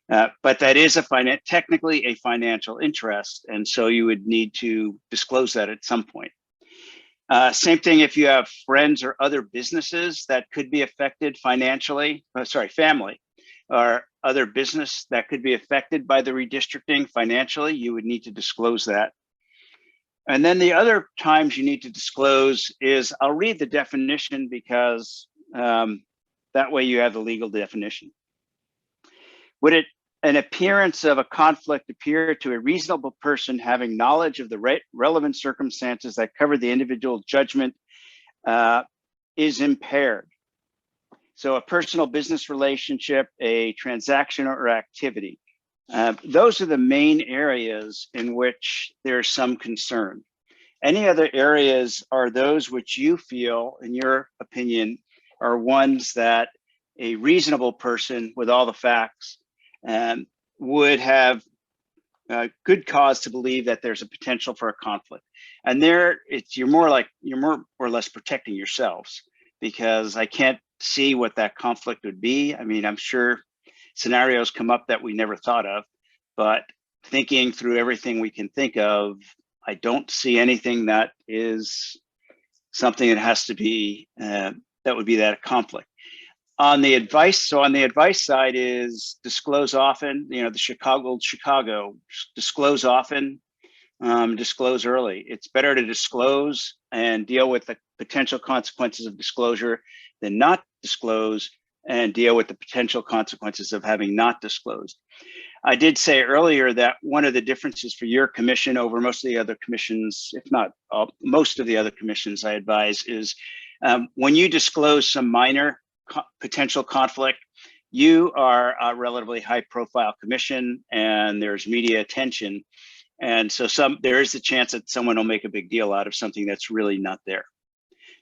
But that is technically a financial interest, and so you would need to disclose that at some point. Same thing if you have friends or other businesses that could be affected financially, family or other business that could be affected by the redistricting financially, you would need to disclose that. And then the other times you need to disclose is, I'll read the definition because that way you have the legal definition. Would an appearance of a conflict appear to a reasonable person having knowledge of the relevant circumstances that cover the individual judgment is impaired? So a personal business relationship, a transaction or activity. Those are the main areas in which there's some concern. Any other areas are those which you feel, in your opinion, are ones that a reasonable person with all the facts would have good cause to believe that there's a potential for a conflict. And there, you're more or less protecting yourselves, because I can't see what that conflict would be. I mean, I'm sure scenarios come up that we never thought of, but thinking through everything we can think of, I don't see anything that is something that has to be, that would be that conflict. On the advice, so on the advice side is disclose often, you know, the Chicago, disclose often, disclose early. It's better to disclose and deal with the potential consequences of disclosure than not disclose and deal with the potential consequences of having not disclosed. I did say earlier that one of the differences for your commission over most of the other commissions, if not most of the other commissions I advise, is when you disclose some minor potential conflict, you are a relatively high profile commission and there's media attention. And so there is the chance that someone will make a big deal out of something that's really not there.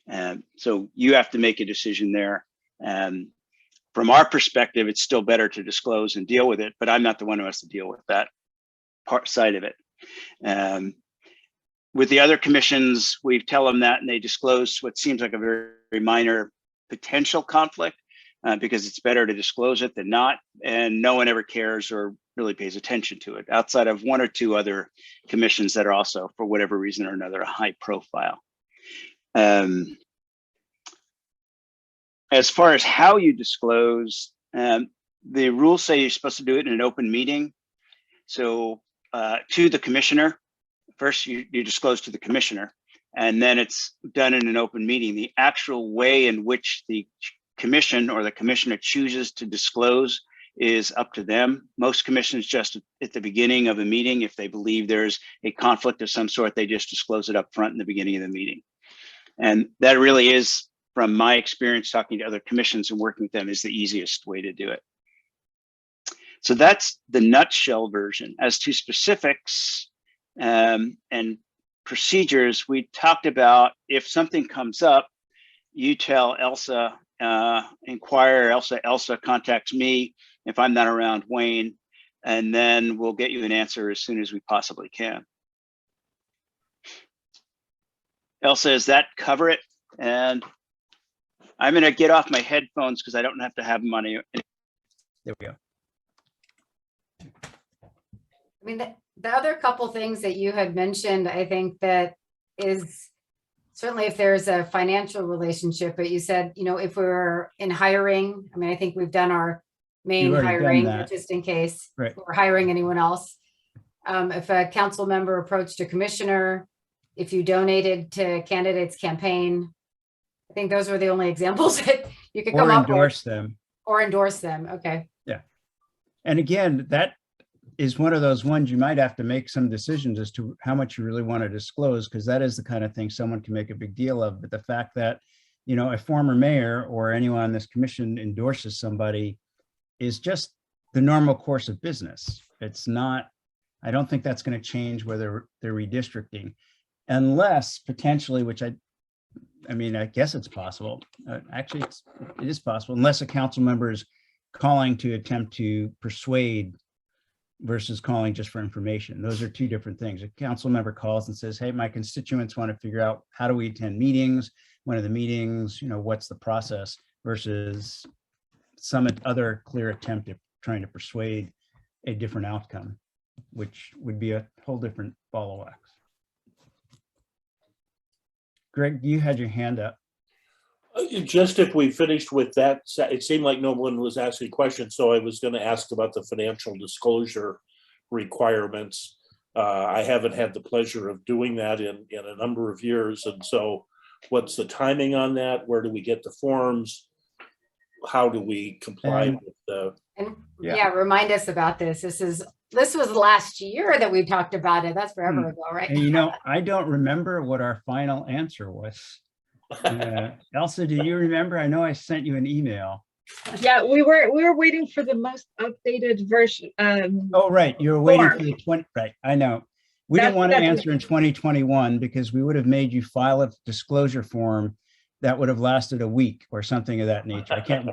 And so you have to make a decision there. And from our perspective, it's still better to disclose and deal with it, but I'm not the one who has to deal with that side of it. With the other commissions, we tell them that and they disclose what seems like a very, very minor potential conflict because it's better to disclose it than not. And no one ever cares or really pays attention to it outside of one or two other commissions that are also, for whatever reason or another, high profile. As far as how you disclose, the rules say you're supposed to do it in an open meeting. So to the commissioner, first you disclose to the commissioner, and then it's done in an open meeting. The actual way in which the commission or the commissioner chooses to disclose is up to them. Most commissions just at the beginning of a meeting, if they believe there's a conflict of some sort, they just disclose it up front in the beginning of the meeting. And that really is, from my experience talking to other commissions and working with them, is the easiest way to do it. So that's the nutshell version. As to specifics and procedures, we talked about if something comes up, you tell Elsa, inquire Elsa contacts me. If I'm not around, Wayne, and then we'll get you an answer as soon as we possibly can. Elsa, does that cover it? And I'm going to get off my headphones because I don't have to have them on. There we go. I mean, the other couple things that you had mentioned, I think that is certainly if there's a financial relationship, but you said, you know, if we're in hiring, I mean, I think we've done our main hiring, but just in case we're hiring anyone else. If a council member approached a commissioner, if you donated to candidates' campaign, I think those were the only examples that you could come up with. Or endorse them. Okay. Yeah. And again, that is one of those ones you might have to make some decisions as to how much you really want to disclose, because that is the kind of thing someone can make a big deal of. But the fact that, you know, a former mayor or anyone on this commission endorses somebody is just the normal course of business. It's not, I don't think that's going to change whether they're redistricting, unless potentially, which I mean, I guess it's possible. Actually, it is possible, unless a council member is calling to attempt to persuade versus calling just for information. Those are two different things. A council member calls and says, hey, my constituents want to figure out how do we attend meetings, when are the meetings, you know, what's the process, versus some other clear attempt at trying to persuade a different outcome, which would be a whole different ball of wax. Greg, you had your hand up. Just if we finished with that, it seemed like no one was asking questions, so I was going to ask about the financial disclosure requirements. I haven't had the pleasure of doing that in a number of years, and so what's the timing on that? Where do we get the forms? How do we comply with the? And yeah, remind us about this. This was last year that we talked about it. That's forever ago, right? And you know, I don't remember what our final answer was. Elsa, do you remember? I know I sent you an email. Yeah, we were waiting for the most updated version. Oh, right, you were waiting for Form. the 20, right, I know. We didn't want to answer in 2021 because we would have made you file a disclosure form that would have lasted a week or something of that nature. I can't,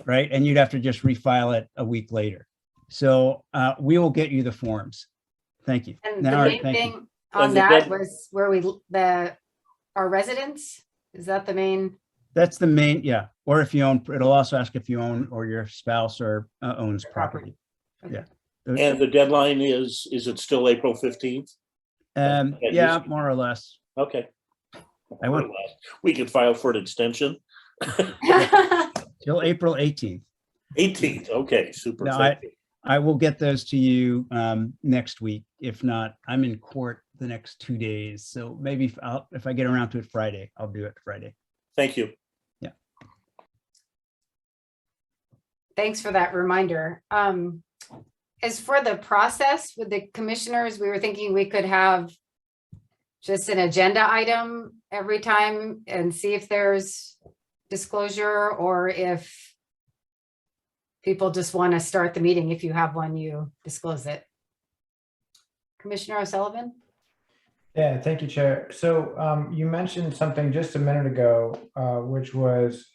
right? And you'd have to just refile it a week later. So we will get you the forms. Thank you. And Now, the all right, main thank you. thing on And the that dead- was where our residents, is that the main? That's the main, yeah. Or if you own, it'll also ask if you own or your spouse or owns property. Okay. Yeah. And the deadline is it still April 15th? Yeah, more or less. Okay. I went We could file for an extension. till April 18th. 18th, okay, super. No, thank you. I will get those to you next week. If not, I'm in court the next 2 days. So maybe if I get around to it Friday, I'll do it Friday. Thank you. Thanks for that reminder. As for the process with the commissioners, we were thinking we could have just an agenda item every time and see if there's disclosure, or if people just want to start the meeting. If you have one, you disclose it. Commissioner O'Sullivan? Yeah, thank you, Chair. So you mentioned something just a minute ago, which was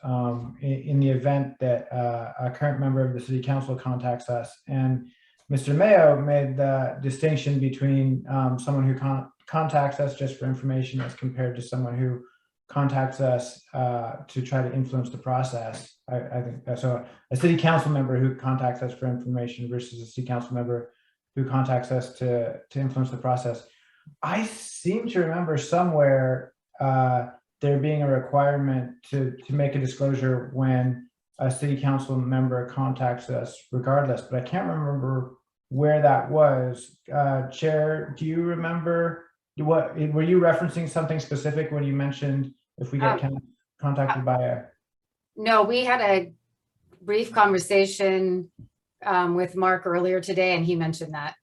in the event that a current member of the city council contacts us, and Mr. Mayo made the distinction between someone who contacts us just for information as compared to someone who contacts us to try to influence the process. I think so. A city council member who contacts us for information versus a city council member who contacts us to influence the process. I seem to remember somewhere there being a requirement to make a disclosure when a city council member contacts us regardless, but I can't remember where that was. Chair, do you remember what, were you referencing something specific when you mentioned if we get contacted by a? No, we had a brief conversation with Mark earlier today, and he mentioned that.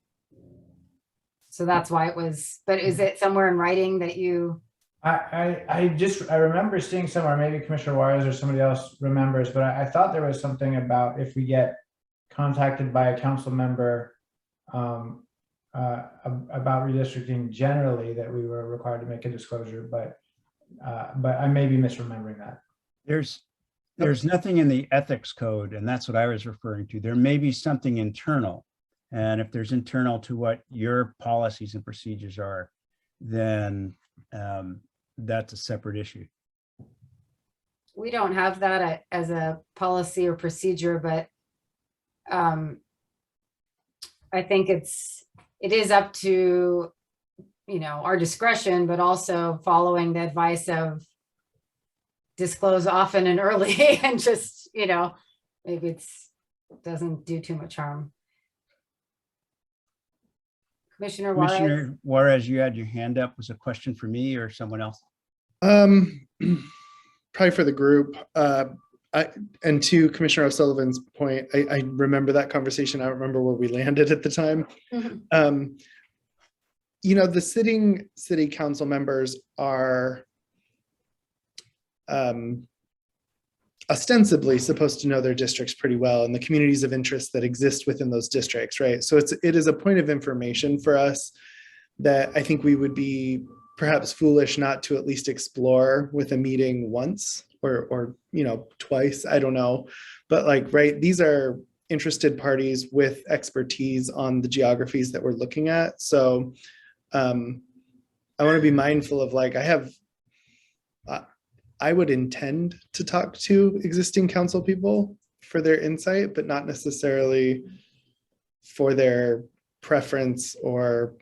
So that's why it was, but is it somewhere in writing that you? I remember seeing somewhere, maybe Commissioner Juarez or somebody else remembers, but I thought there was something about if we get contacted by a council member about redistricting generally, that we were required to make a disclosure, but I may be misremembering that. There's nothing in the ethics code, and that's what I was referring to. There may be something internal. And if there's internal to what your policies and procedures are, then that's a separate issue. We don't have that as a policy or procedure, but I think it is up to, our discretion, but also following the advice of disclose often and early, and just, maybe it doesn't do too much harm. Commissioner Juarez? Commissioner Juarez, you had your hand up. Was a question for me or someone else? Probably for the group. And to Commissioner O'Sullivan's point, I remember that conversation. I don't remember where we landed at the time. Mhm. The sitting city council members are ostensibly supposed to know their districts pretty well and the communities of interest that exist within those districts, right? So it is a point of information for us that I think we would be perhaps foolish not to at least explore with a meeting once or twice, I don't know. But right, these are interested parties with expertise on the geographies that we're looking at. So I want to be mindful of I would intend to talk to existing council people for their insight, but not necessarily for their preference or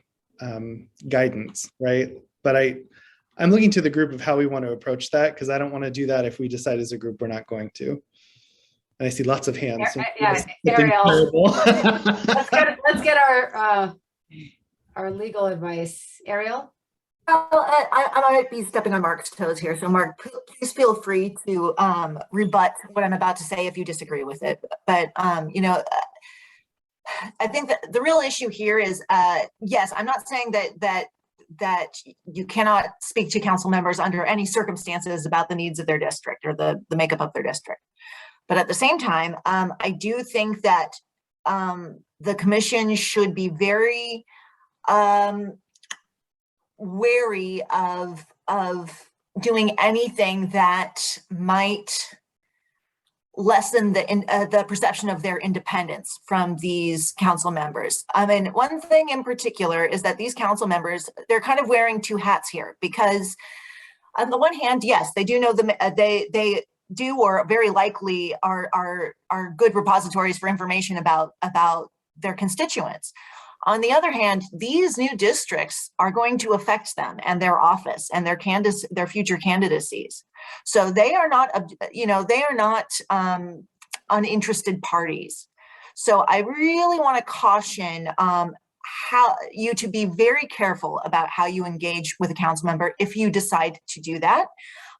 guidance, right? But I'm looking to the group of how we want to approach that, because I don't want to do that if we decide as a group we're not going to. And I see lots of hands. So Yeah, Ariel. Let's get our legal advice. Ariel? Well, I might be stepping on Mark's toes here. So Mark, please feel free to rebut what I'm about to say if you disagree with it. But, I think that the real issue here is, yes, I'm not saying that you cannot speak to council members under any circumstances about the needs of their district or the makeup of their district. But at the same time, I do think that the commission should be very wary of doing anything that might lessen the perception of their independence from these council members. I mean, one thing in particular is that these council members, they're kind of wearing two hats here, because on the one hand, yes, they do know they do, or very likely are good repositories for information about their constituents. On the other hand, these new districts are going to affect them and their office and their future candidacies. So they are not, uninterested parties. So I really want to caution how you to be very careful about how you engage with a council member if you decide to do that,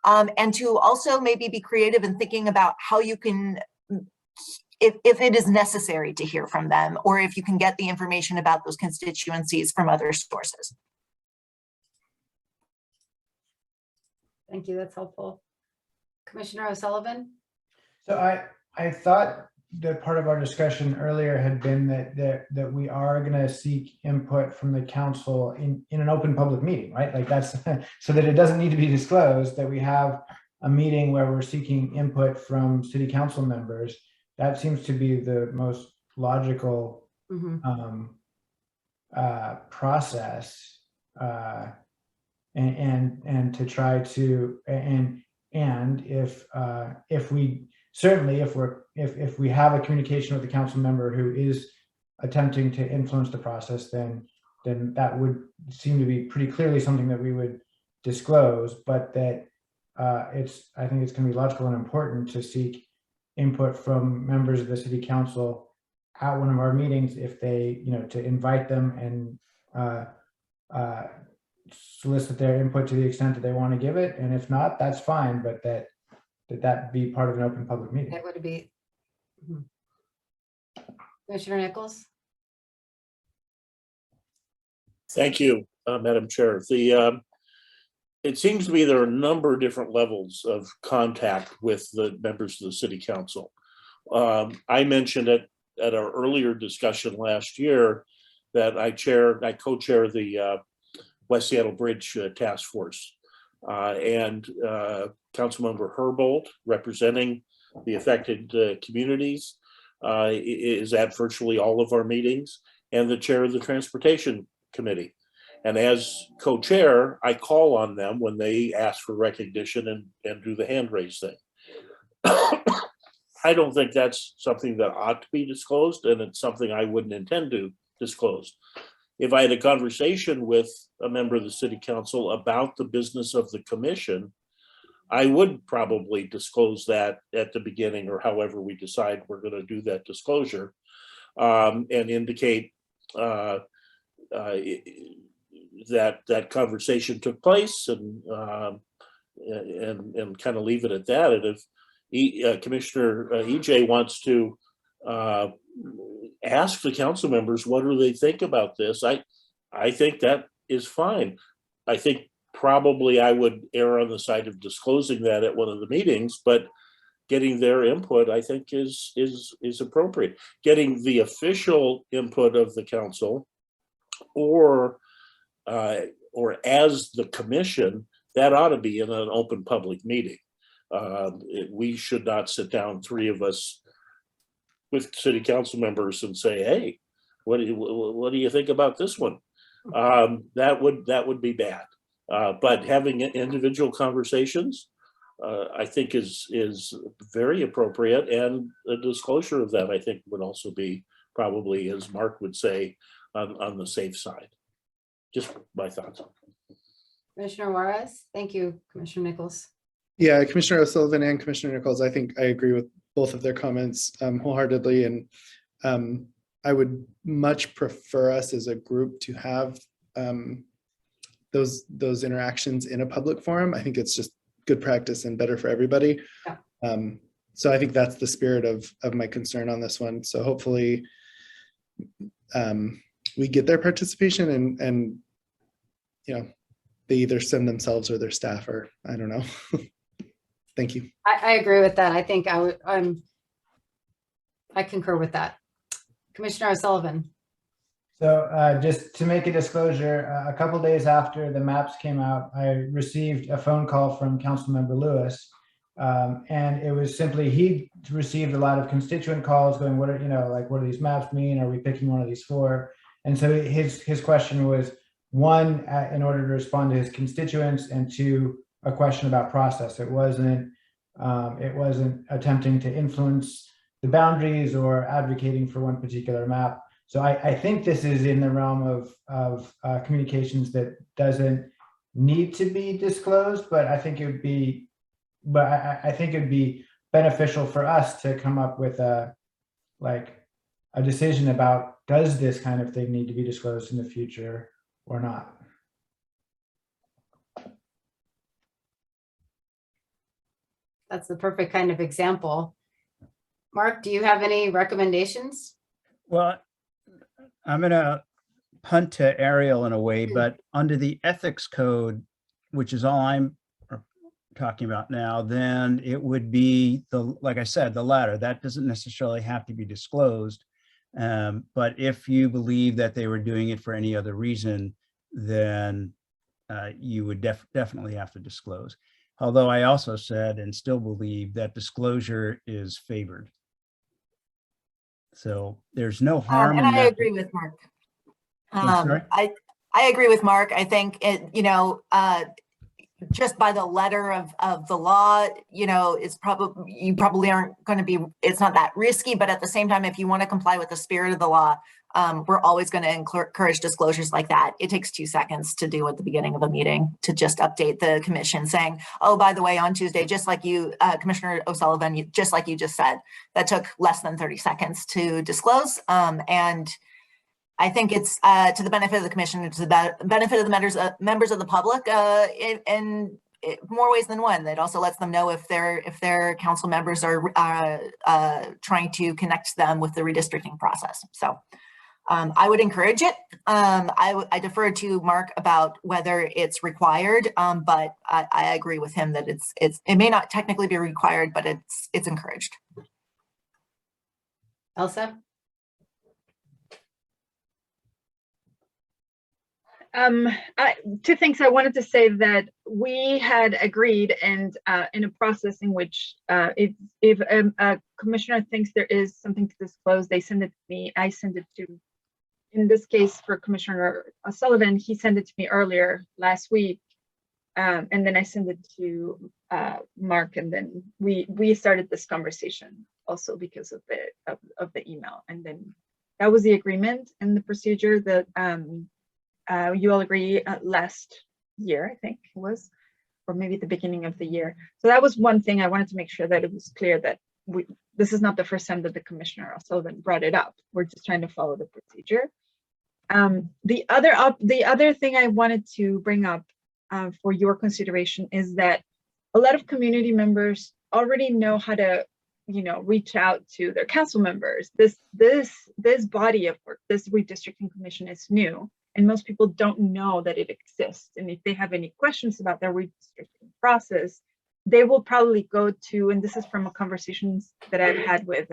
and to also maybe be creative in thinking about how you can, if it is necessary to hear from them, or if you can get the information about those constituencies from other sources. Thank you. That's helpful. Commissioner O'Sullivan? So I thought that part of our discussion earlier had been that we are going to seek input from the council in an open public meeting, right? Like that's so that it doesn't need to be disclosed, that we have a meeting where we're seeking input from city council members. That seems to be the most logical process, and to try to and if we certainly if we have a communication with the council member who is attempting to influence the process, then that would seem to be pretty clearly something that we would disclose. But that I think it's going to be logical and important to seek input from members of the city council at one of our meetings, if they, to invite them and solicit their input to the extent that they want to give it. And if not, that's fine, but that be part of an open public meeting. That would be. Commissioner Nichols? Thank you, Madam Chair. It seems to me there are a number of different levels of contact with the members of the city council. I mentioned it at our earlier discussion last year that I co-chair the West Seattle Bridge Task Force, and Councilmember Herbold, representing the affected communities, is at virtually all of our meetings, and the chair of the Transportation Committee. And as co-chair, I call on them when they ask for recognition and do the hand raise thing. I don't think that's something that ought to be disclosed, and it's something I wouldn't intend to disclose. If I had a conversation with a member of the city council about the business of the commission, I would probably disclose that at the beginning, or however we decide we're going to do that disclosure, and indicate that conversation took place, and kind of leave it at that. And if Commissioner EJ wants to ask the council members, what do they think about this? I think that is fine. I think probably I would err on the side of disclosing that at one of the meetings, but getting their input, I think, is appropriate. Getting the official input of the council, or as the commission, that ought to be in an open public meeting. We should not sit down, three of us, with city council members and say, "Hey, what do you think about this one?" That would be bad. But having individual conversations, I think is very appropriate, and a disclosure of that, I think, would also be probably, as Mark would say, on the safe side. Just my thoughts. Commissioner Juarez? Thank you, Commissioner Nichols. Yeah, Commissioner O'Sullivan and Commissioner Nichols, I think I agree with both of their comments wholeheartedly. And I would much prefer us as a group to have those interactions in a public forum. I think it's just good practice and better for everybody. Yeah. So I think that's the spirit of my concern on this one. So hopefully we get their participation, and they either send themselves or their staff, or I don't know. Thank you. I agree with that. I think I concur with that. Commissioner O'Sullivan. So just to make a disclosure, a couple days after the maps came out, I received a phone call from Councilmember Lewis. And it was simply, he received a lot of constituent calls going, what are, like, what do these maps mean? Are we picking one of these four? And so his question was, one, in order to respond to his constituents, and two, a question about process. It wasn't attempting to influence the boundaries or advocating for one particular map. So I think this is in the realm of communications that doesn't need to be disclosed, but I think it would be, I think it'd be beneficial for us to come up with a decision about, does this kind of thing need to be disclosed in the future or not? That's the perfect kind of example. Mark, do you have any recommendations? Well, I'm going to punt to Ariel in a way, but under the ethics code, which is all I'm talking about now, then it would be like I said, the latter. That doesn't necessarily have to be disclosed. But if you believe that they were doing it for any other reason, then you would definitely have to disclose. Although I also said and still believe that disclosure is favored. So there's no harm in and I that. agree with Mark. I'm sorry? I agree with Mark. I think it, just by the letter of the law, it's probably, you probably aren't going to be, it's not that risky, but at the same time, if you want to comply with the spirit of the law, we're always going to encourage disclosures like that. It takes 2 seconds to do at the beginning of a meeting to just update the commission saying, oh, by the way, on Tuesday, just like you, Commissioner O'Sullivan, just like you just said, that took less than 30 seconds to disclose. And I think it's to the benefit of the commission, to the benefit of the members of the public in more ways than one. It also lets them know if their council members are trying to connect them with the redistricting process. So I would encourage it. I defer to Mark about whether it's required, but I agree with him that it may not technically be required, but it's encouraged. Elsa? Two things I wanted to say. That we had agreed, and in a process in which if a commissioner thinks there is something to disclose, they send it to me. I send it to, in this case for Commissioner O'Sullivan, he sent it to me earlier last week, and then I sent it to Mark, and then we started this conversation also because of the email, and then that was the agreement and the procedure that you all agree last year, I think it was, or maybe at the beginning of the year. So that was one thing I wanted to make sure that it was clear that this is not the first time that the Commissioner O'Sullivan brought it up. We're just trying to follow the procedure. The other thing I wanted to bring up for your consideration is that a lot of community members already know how to, reach out to their council members. This body of work, this redistricting commission, is new. And most people don't know that it exists. And if they have any questions about their redistricting process, they will probably go to, and this is from conversations that I've had with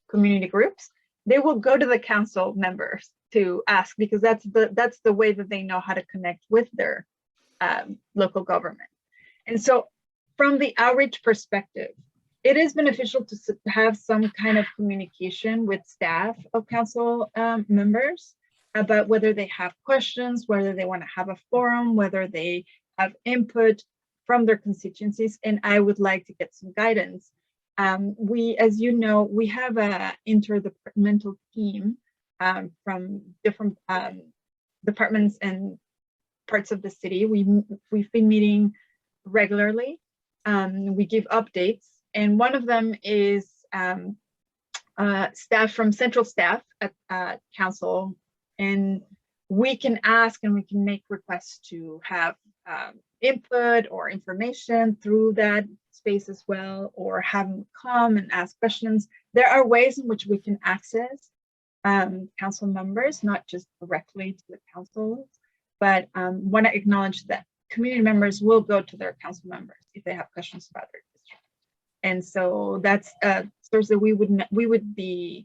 community groups, they will go to the council members to ask, because that's the way that they know how to connect with their local government. And so from the outreach perspective, it is beneficial to have some kind of communication with staff of council members about whether they have questions, whether they want to have a forum, whether they have input from their constituencies. And I would like to get some guidance. We, as you know, we have an interdepartmental team from different departments and parts of the city. We've been meeting regularly. We give updates, and one of them is staff from central staff at council. And we can ask and we can make requests to have input or information through that space as well, or have them come and ask questions. There are ways in which we can access council members, not just directly to the council, but want to acknowledge that community members will go to their council members if they have questions about their district. And so that's a source that we would be,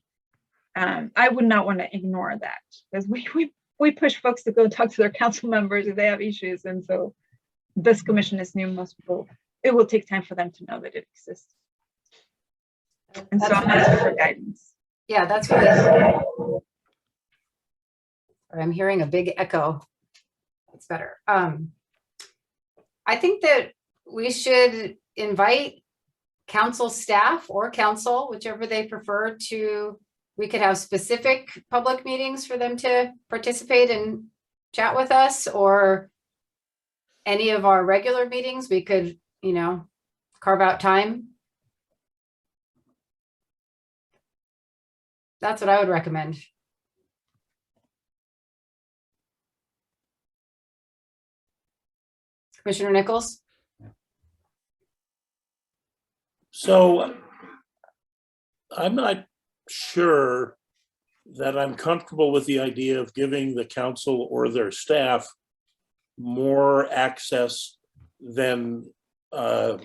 I would not want to ignore that, because we push folks to go talk to their council members if they have issues. And so this commission is new, most people, it will take time for them to know that it exists. And so I'm asking for guidance. Yeah, that's what I'm hearing a big echo. It's better. I think that we should invite council staff or council, whichever they prefer, to, we could have specific public meetings for them to participate and chat with us, or any of our regular meetings, we could, you know, carve out time. That's what I would recommend. Commissioner Nichols? So I'm not sure that I'm comfortable with the idea of giving the council or their staff more access than a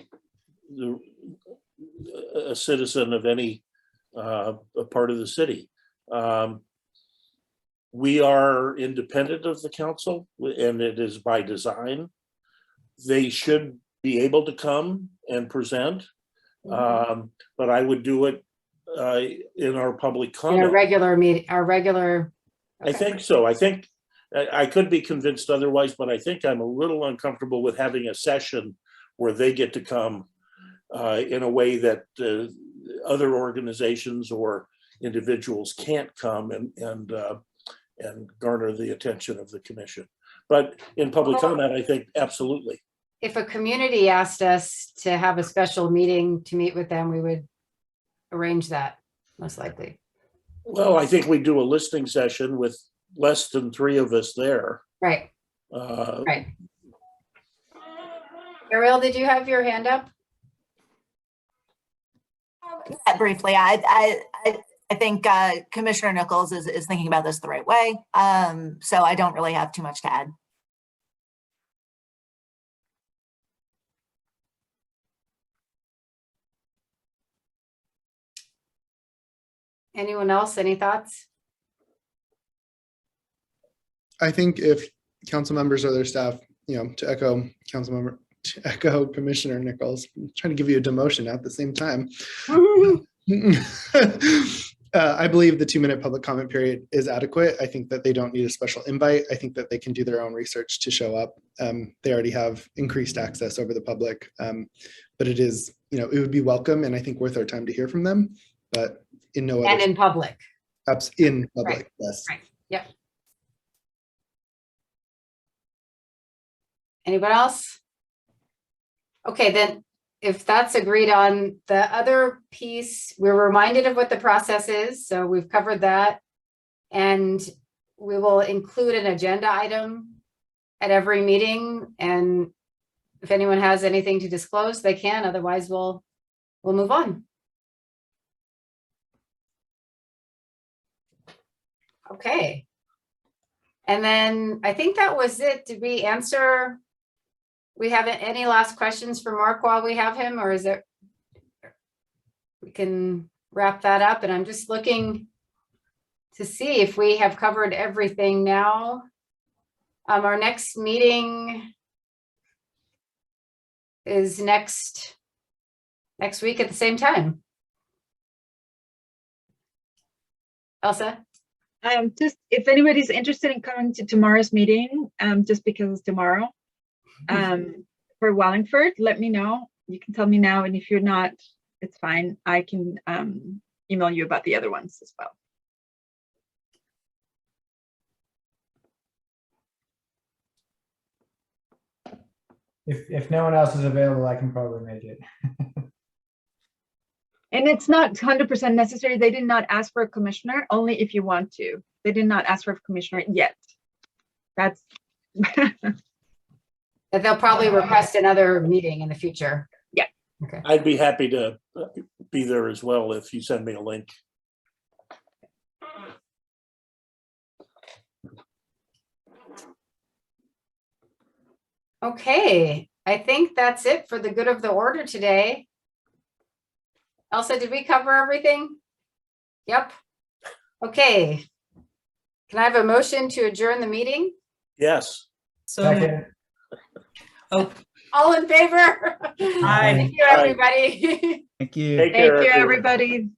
citizen of any a part of the city. We are independent of the council, and it is by design. They should be able to come and present, but I would do it in our public In comment. a regular meeting, our regular. I think so. I think I could be convinced otherwise, but I think I'm a little uncomfortable with having a session where they get to come in a way that other organizations or individuals can't come and garner the attention of the commission. But in public comment, I think absolutely. If a community asked us to have a special meeting to meet with them, we would arrange that, most likely. Well, I think we do a listening session with less than 3 of us there. Right. Right. Ariel, did you have your hand up? Yeah, briefly, I think Commissioner Nichols is thinking about this the right way. So I don't really have too much to add. Anyone else? Any thoughts? I think if council members or their staff, to echo Commissioner Nichols, I'm trying to give you a demotion at the same time. I believe the 2-minute public comment period is adequate. I think that they don't need a special invite. I think that they can do their own research to show up. They already have increased access over the public, but it is, it would be welcome, and I think worth our time to hear from them, but in no other. And in public. In public, Right. yes. Right. Yep. Anyone else? Okay, then if that's agreed on, the other piece, we're reminded of what the process is, so we've covered that. And we will include an agenda item at every meeting, and if anyone has anything to disclose, they can, otherwise we'll move on. Okay. And then I think that was it. Did we answer? We have any last questions for Mark while we have him, or is it? We can wrap that up, and I'm just looking to see if we have covered everything now. Our next meeting is next week at the same time. Elsa? Just if anybody's interested in coming to tomorrow's meeting, just because it's tomorrow, for Wallingford, let me know. You can tell me now, and if you're not, it's fine. I can email you about the other ones as well. If no one else is available, I can probably make it. And it's not 100% necessary. They did not ask for a commissioner, only if you want to. They did not ask for a commissioner yet. That's. That they'll probably request another meeting in the future. Yeah. Okay. I'd be happy to be there as well if you send me a link. Okay, I think that's it for the good of the order today. Elsa, did we cover everything? Yep. Okay. Can I have a motion to adjourn the meeting? Yes. So, Second. oh, All in favor? Aye. Thank you, everybody. Thank you. Take Thank care, you, everyone. everybody.